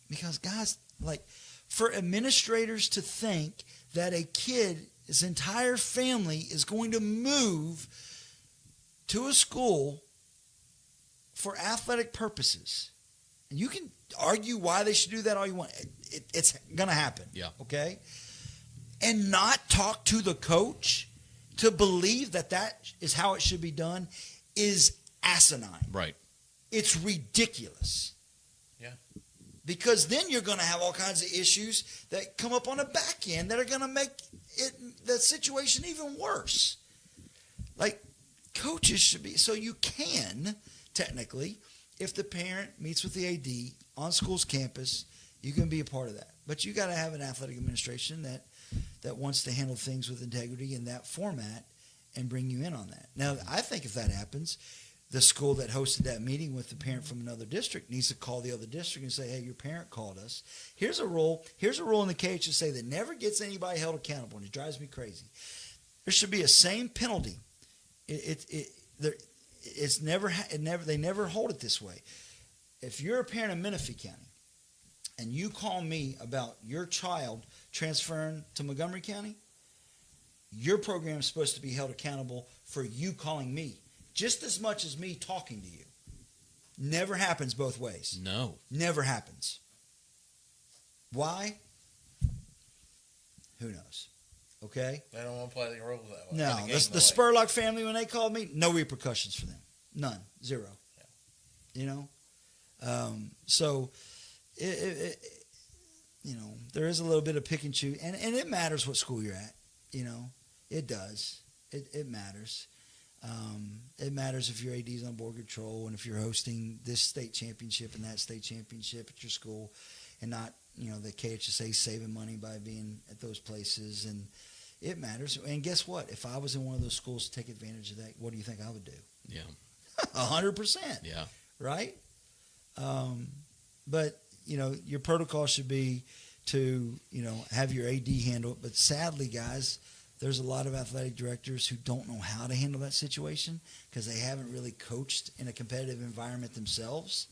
because guys, like, for administrators to think that a kid, his entire family is going to move to a school for athletic purposes, And you can argue why they should do that all you want. It's going to happen. Yeah. Okay? And not talk to the coach to believe that is how it should be done is asinine. Right. It's ridiculous. Yeah. Because then you're going to have all kinds of issues that come up on the back end that are going to make the situation even worse. Like, coaches should be, so you can, technically, if the parent meets with the AD on school's campus, you can be a part of that. But you got to have an athletic administration that wants to handle things with integrity in that format and bring you in on that. Now, I think if that happens, the school that hosted that meeting with the parent from another district needs to call the other district and say, hey, your parent called us. Here's a rule in the KHSA that never gets anybody held accountable, and it drives me crazy. There should be a same penalty. They never hold it this way. If you're a parent in Menifee County and you call me about your child transferring to Montgomery County, your program is supposed to be held accountable for you calling me just as much as me talking to you. Never happens both ways. No. Never happens. Why? Who knows? Okay? They don't want to play the rules that way. No. The Spurlock family, when they called me, no repercussions for them. None. Zero. Yeah. You know? So, there is a little bit of pick and choose. And it matters what school you're at. You know? It does. It matters. It matters if your AD's on board control and if you're hosting this state championship and that state championship at your school and not, the KHSA saving money by being at those places. And it matters. And guess what? If I was in one of those schools to take advantage of that, what do you think I would do? Yeah. 100%. Yeah. Right? But, your protocol should be to, have your AD handle it. But sadly, guys, there's a lot of athletic directors who don't know how to handle that situation because they haven't really coached in a competitive environment themselves.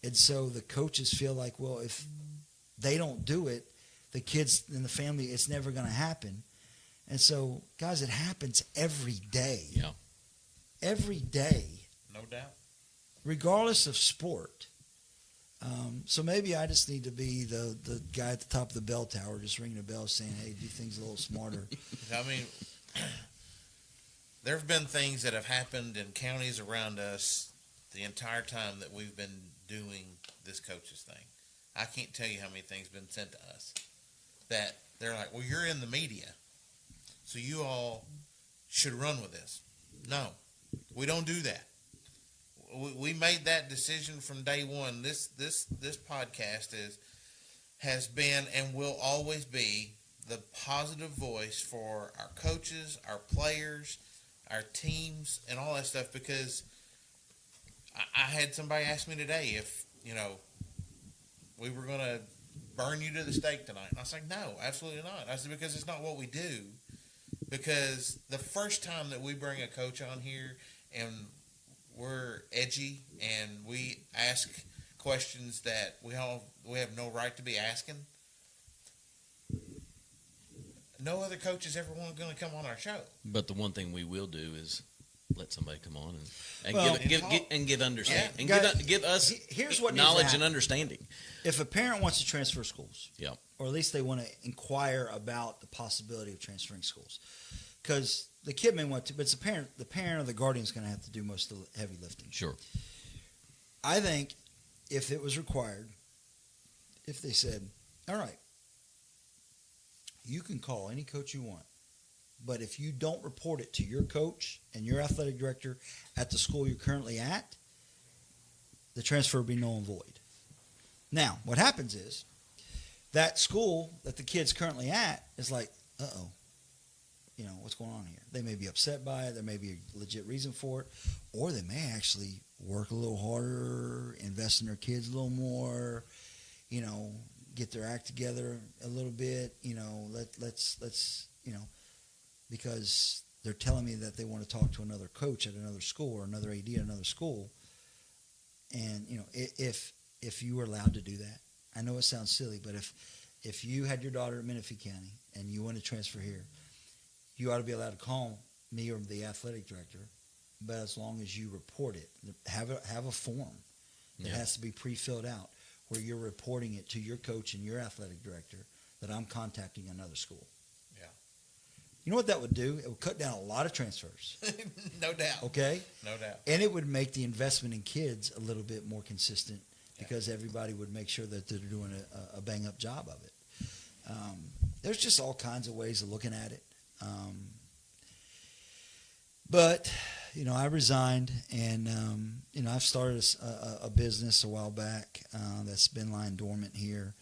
And so the coaches feel like, well, if they don't do it, the kids and the family, it's never going to happen. And so, guys, it happens every day. Yeah. Every day. No doubt. Regardless of sport. So maybe I just need to be the guy at the top of the bell tower just ringing a bell saying, hey, do things a little smarter. I mean, there have been things that have happened in counties around us the entire time that we've been doing this coaches thing. I can't tell you how many things have been sent to us that they're like, well, you're in the media, so you all should run with this. No, we don't do that. We made that decision from day one. This podcast has been and will always be the positive voice for our coaches, our players, our teams, and all that stuff. Because I had somebody ask me today if we were going to burn you to the stake tonight. And I was like, no, absolutely not. I said, because it's not what we do. Because the first time that we bring a coach on here and we're edgy and we ask questions that we have no right to be asking, no other coach is ever going to come on our show. But the one thing we will do is let somebody come on and give understanding and give us here's what knowledge and understanding. If a parent wants to transfer schools, yeah, or at least they want to inquire about the possibility of transferring schools, because the kid may want to, but it's the parent or the guardian is going to have to do most of the heavy lifting. Sure. I think if it was required, if they said, all right, you can call any coach you want, but if you don't report it to your coach and your athletic director at the school you're currently at, the transfer will be null and void. Now, what happens is that school that the kid's currently at is like, uh-oh, what's going on here? They may be upset by it. There may be a legit reason for it. Or they may actually work a little harder, invest in their kids a little more, get their act together a little bit, let's because they're telling me that they want to talk to another coach at another school or another AD at another school. And, if you were allowed to do that, I know it sounds silly, but if you had your daughter at Menifee County and you want to transfer here, you ought to be allowed to call me or the athletic director, but as long as you report it, have a form. It has to be pre-filled out where you're reporting it to your coach and your athletic director that I'm contacting another school. Yeah. You know what that would do? It would cut down a lot of transfers. No doubt. Okay? No doubt. And it would make the investment in kids a little bit more consistent because everybody would make sure that they're doing a bang-up job of it. There's just all kinds of ways of looking at it. But, I resigned, and, I've started a business a while back that's been lying dormant here.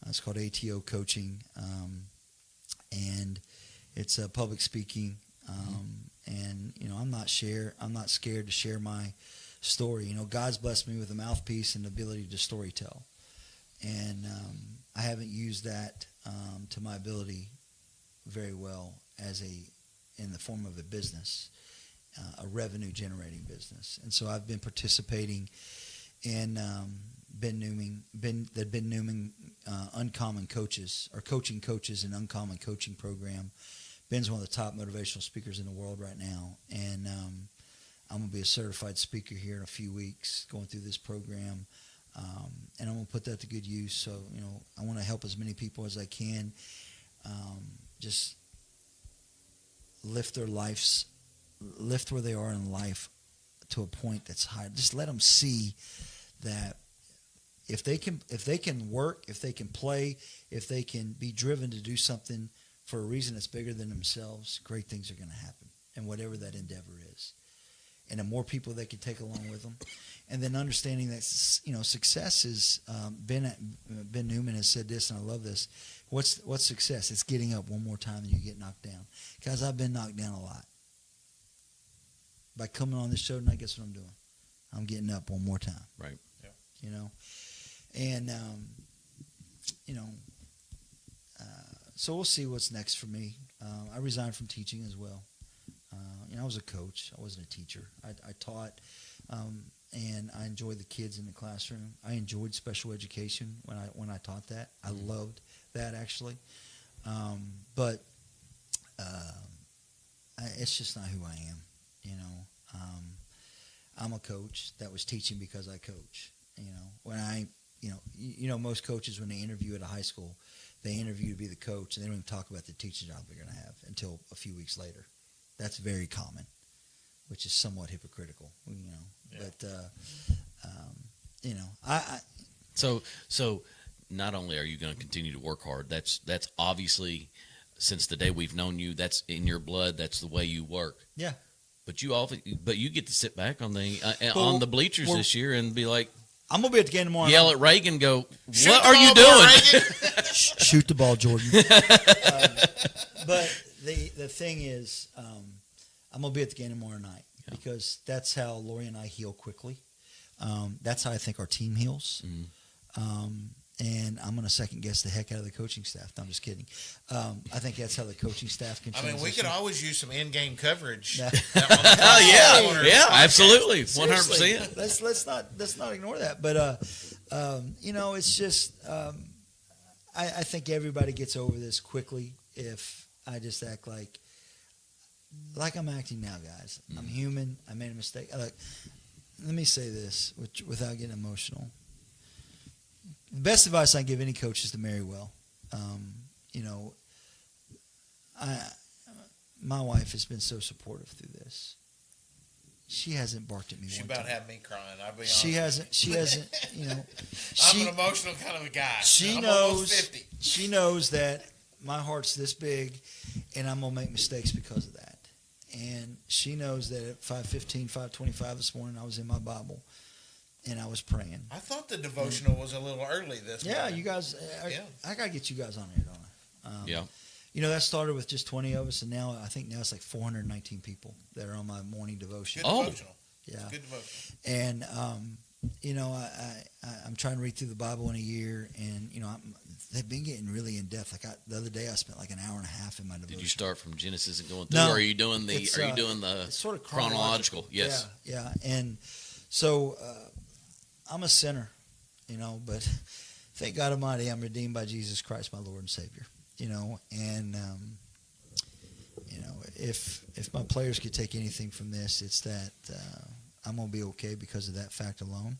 It's called ATO Coaching, and it's public speaking. And, I'm not scared to share my story. God's blessed me with a mouthpiece and the ability to storytell. And I haven't used that to my ability very well in the form of a business, a revenue-generating business. And so I've been participating in Ben Newman Uncommon Coaches, or Coaching Coaches and Uncommon Coaching Program. Ben's one of the top motivational speakers in the world right now. And I'm going to be a certified speaker here in a few weeks going through this program. And I'm going to put that to good use. So, I want to help as many people as I can just lift where they are in life to a point that's high. Just let them see that if they can work, if they can play, if they can be driven to do something for a reason that's bigger than themselves, great things are going to happen, and whatever that endeavor is. And the more people they can take along with them. And then understanding that, success is, Ben Newman has said this, and I love this. What's success? It's getting up one more time and you get knocked down. Guys, I've been knocked down a lot. By coming on this show tonight, guess what I'm doing? I'm getting up one more time. Right. Yeah. And, so we'll see what's next for me. I resigned from teaching as well. I was a coach. I wasn't a teacher. I taught, and I enjoyed the kids in the classroom. I enjoyed special education when I taught that. I loved that, actually. But it's just not who I am. I'm a coach that was teaching because I coach. When most coaches, when they interview at a high school, they interview to be the coach, and they don't even talk about the teaching job they're going to have until a few weeks later. That's very common, which is somewhat hypocritical, Yeah. But So not only are you going to continue to work hard, that's obviously, since the day we've known you, that's in your blood. That's the way you work. Yeah. But you get to sit back on the bleachers this year and be like, I'm gonna be at the game tomorrow. Yell at Reagan, go, what are you doing? Shoot the ball, Jordan. But the thing is, I'm gonna be at the game tomorrow night because that's how Lori and I heal quickly. That's how I think our team heals. And I'm going to second guess the heck out of the coaching staff. No, I'm just kidding. I think that's how the coaching staff can transition. we could always use some in-game coverage. Yeah. Yeah, absolutely, 100%. Let's not ignore that. But it's just I think everybody gets over this quickly if I just act like I'm acting now, guys. I'm human. I made a mistake. Let me say this without getting emotional. The best advice I can give any coach is to marry well. My wife has been so supportive through this. She hasn't barked at me. She one about time. had me crying. I'll be honest. She hasn't. I'm an emotional kind of a guy. I'm almost 50. She knows that my heart's this big, and I'm gonna make mistakes because of that. And she knows that at 5:15, 5:25 this morning, I was in my Bible. And I was praying. I thought the devotional was a little early this morning. Yeah, you guys. I gotta get you guys on here, don't I? That started with just 20 of us, and now I think it's like 419 people that are on my morning devotion. Good devotional. Yeah, it's good devotion. And I'm trying to read through the Bible in a year, and they've been getting really in depth. Like the other day, I spent like an hour and a half in my devotion. Did you start from Genesis and going through? No, or are you doing the it's sort of chronological? Yes. Yeah, and so. I'm a sinner, but thank God Almighty, I'm redeemed by Jesus Christ, my Lord and Savior. And if my players could take anything from this, it's that I'm gonna be okay because of that fact alone.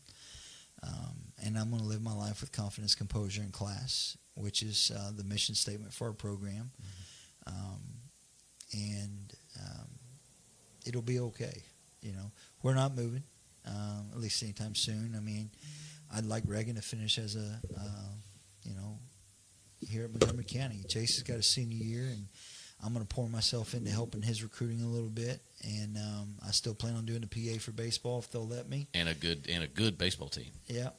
And I'm going to live my life with confidence, composure, and class, which is the mission statement for our program. It'll be okay. We're not moving, at least anytime soon. I mean, I'd like Reagan to finish as a, here at Montgomery County. Chase has got a senior year, and I'm going to pour myself into helping his recruiting a little bit. And I still plan on doing the PA for baseball if they'll let me. And a good baseball team. Yeah.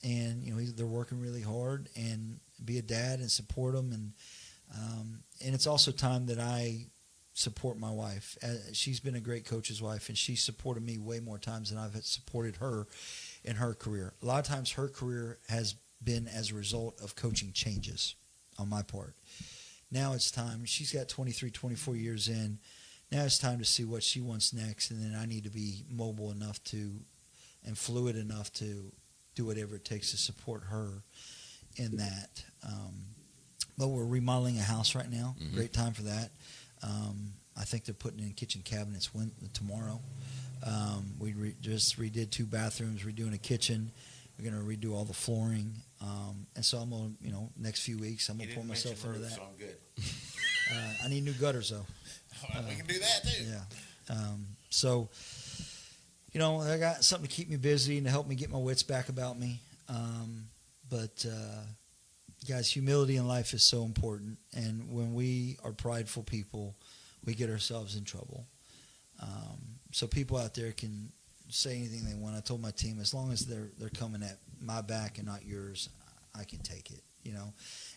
They're working really hard, and be a dad and support them. And it's also time that I support my wife. She's been a great coach's wife, and she supported me way more times than I've supported her in her career. A lot of times her career has been as a result of coaching changes on my part. Now it's time. She's got 23, 24 years in. Now it's time to see what she wants next, and then I need to be mobile enough and fluid enough to do whatever it takes to support her in that. But we're remodeling a house right now. Mm-hmm. Great time for that. I think they're putting in kitchen cabinets tomorrow. We just redid 2 bathrooms. We're doing a kitchen. We're going to redo all the flooring. And so I'm going to, next few weeks, I'm going to pour myself into that. So I'm good. I need new gutters, though. We can do that, too. Yeah. I got something to keep me busy and to help me get my wits back about me. But guys, humility in life is so important. And when we are prideful people, we get ourselves in trouble. So people out there can say anything they want. I told my team, as long as they're coming at my back and not yours, I can take it,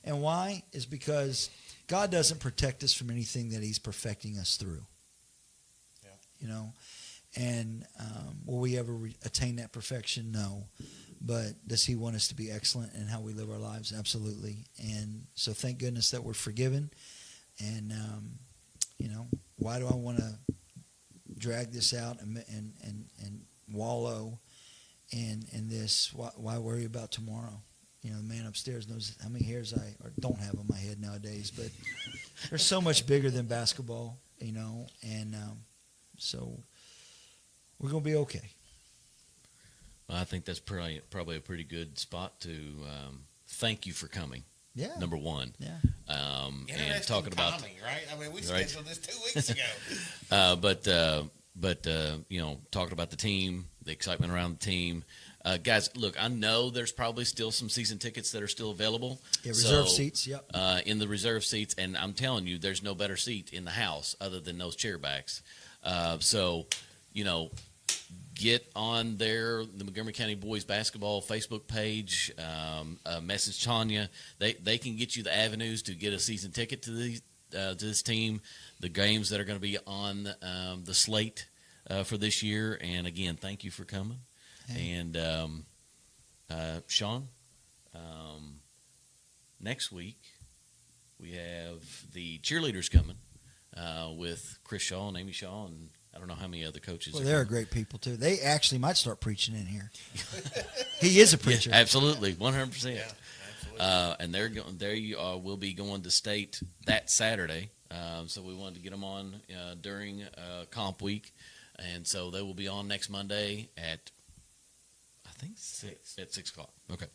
And why? Is because God doesn't protect us from anything that he's perfecting us through. Yeah. And will we ever attain that perfection? No. But does he want us to be excellent in how we live our lives? Absolutely. And so thank goodness that we're forgiven. And, why do I want to drag this out and wallow in this? Why worry about tomorrow? The man upstairs knows how many hairs I don't have on my head nowadays, but they're so much bigger than basketball, and so we're going to be okay. Well, I think that's probably a pretty good spot to thank you for coming. Yeah. Number one. Yeah. And talking about timing, right? I mean, we scheduled this 2 weeks ago. But talking about the team, the excitement around the team. Guys, look, I know there's probably still some season tickets that are still available. Yeah, reserve seats, yep. In the reserve seats, and I'm telling you, there's no better seat in the house other than those chair backs. Get on the Montgomery County Boys Basketball Facebook page, message Tanya. They can get you the avenues to get a season ticket to this team, the games that are going to be on the slate for this year. And, again, thank you for coming. Hey. And, Sean, next week we have the cheerleaders coming with Chris Shaw and Amy Shaw, and I don't know how many other coaches. Well, they're great people, too. They actually might start preaching in here. He is a preacher. Yeah, absolutely, 100%. Yeah, absolutely. And they will be going to state that Saturday. So we wanted to get them on during comp week. And so they will be on next Monday at, I think, 6 o'clock. Okay.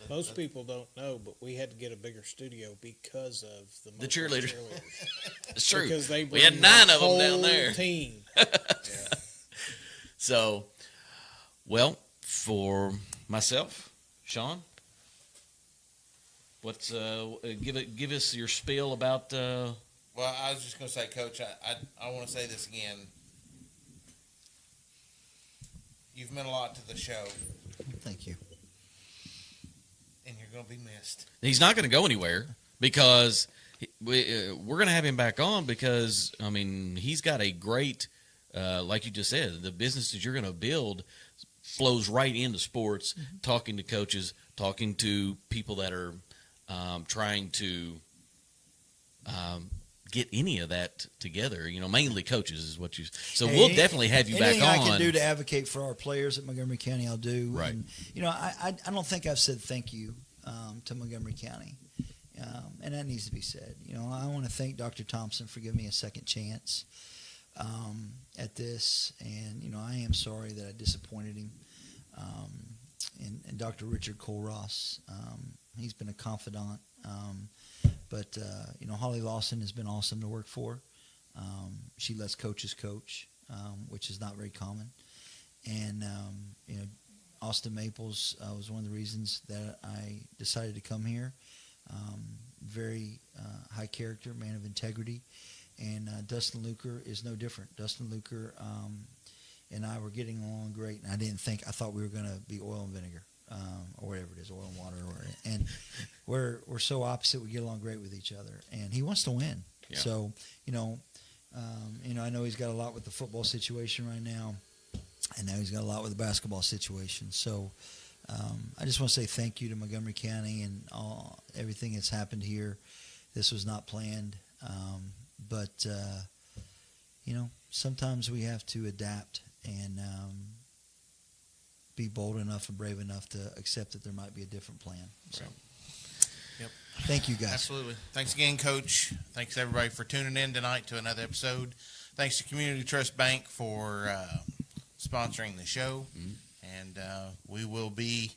Most people don't know, but we had to get a bigger studio because of the cheerleaders. It's true. Because we had 9 of them down there. Team. So, well, for myself, Sean, what's give us your spiel about? Well, I was just going to say, Coach, I want to say this again. You've meant a lot to the show. Thank you. And you're going to be missed. He's not going to go anywhere because we're going to have him back on because, I mean, he's got a great, like you just said, the business that you're going to build flows right into sports, talking to coaches, talking to people that are trying to get any of that together, mainly coaches is what you. So we'll definitely have you back on. Anything I can do to advocate for our players at Montgomery County, I'll do. Right. And, I don't think I've said thank you to Montgomery County, and that needs to be said. I want to thank Dr. Thompson for giving me a second chance at this, and I am sorry that I disappointed him. and Dr. Richard Cole Ross. He's been a confidant. But Holly Lawson has been awesome to work for. She lets coaches coach, which is not very common. And, Austin Maples was one of the reasons that I decided to come here. Very high character, man of integrity. And Dustin Luker is no different. Dustin Luker and I were getting along great, and I thought we were going to be oil and vinegar, or whatever it is, oil and water. And we're so opposite. We get along great with each other, and he wants to win. Yeah. So, I know he's got a lot with the football situation right now, and now he's got a lot with the basketball situation. So I just want to say thank you to Montgomery County and everything that's happened here. This was not planned, but sometimes we have to adapt and be bold enough and brave enough to accept that there might be a different plan. So, yep. Thank you, guys. Absolutely. Thanks again, Coach. Thanks, everybody, for tuning in tonight to another episode. Thanks to Community Trust Bank for sponsoring the show. Mm-hmm. And we will be,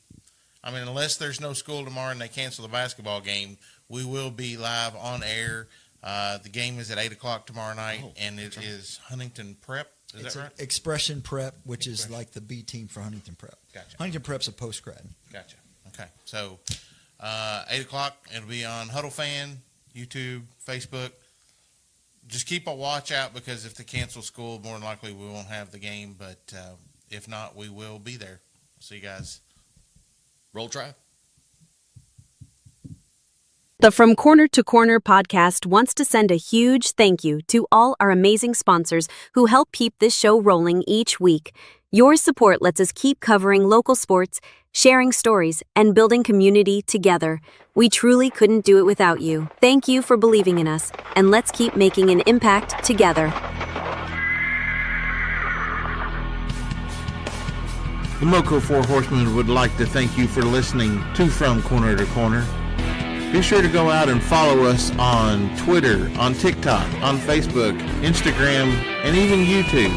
unless there's no school tomorrow and they cancel the basketball game, we will be live on air. The game is at 8 o'clock tomorrow night, and it is Huntington Prep. Is that right? Expression Prep, which is like the B team for Huntington Prep. Gotcha. Huntington Prep's a post-grad. Gotcha. Okay. So 8 o'clock, it'll be on Huddle Fan, YouTube, Facebook. Just keep a watch out, because if they cancel school, more than likely we won't have the game. But if not, we will be there. See you guys. Roll Tribe. The From Corner to Corner podcast wants to send a huge thank you to all our amazing sponsors who help keep this show rolling each week. Your support lets us keep covering local sports, sharing stories, and building community together. We truly couldn't do it without you. Thank you for believing in us, and let's keep making an impact together. The Moco Four Horsemen would like to thank you for listening to From Corner to Corner. Be sure to go out and follow us on Twitter, on TikTok, on Facebook, Instagram, and even YouTube.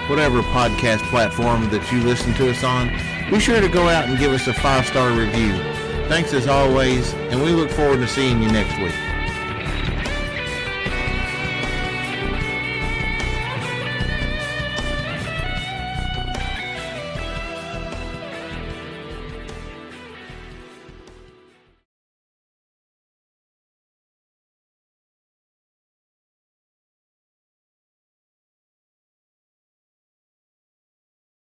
Whatever podcast platform that you listen to us on, be sure to go out and give us a 5-star review. Thanks as always, and we look forward to seeing you next week.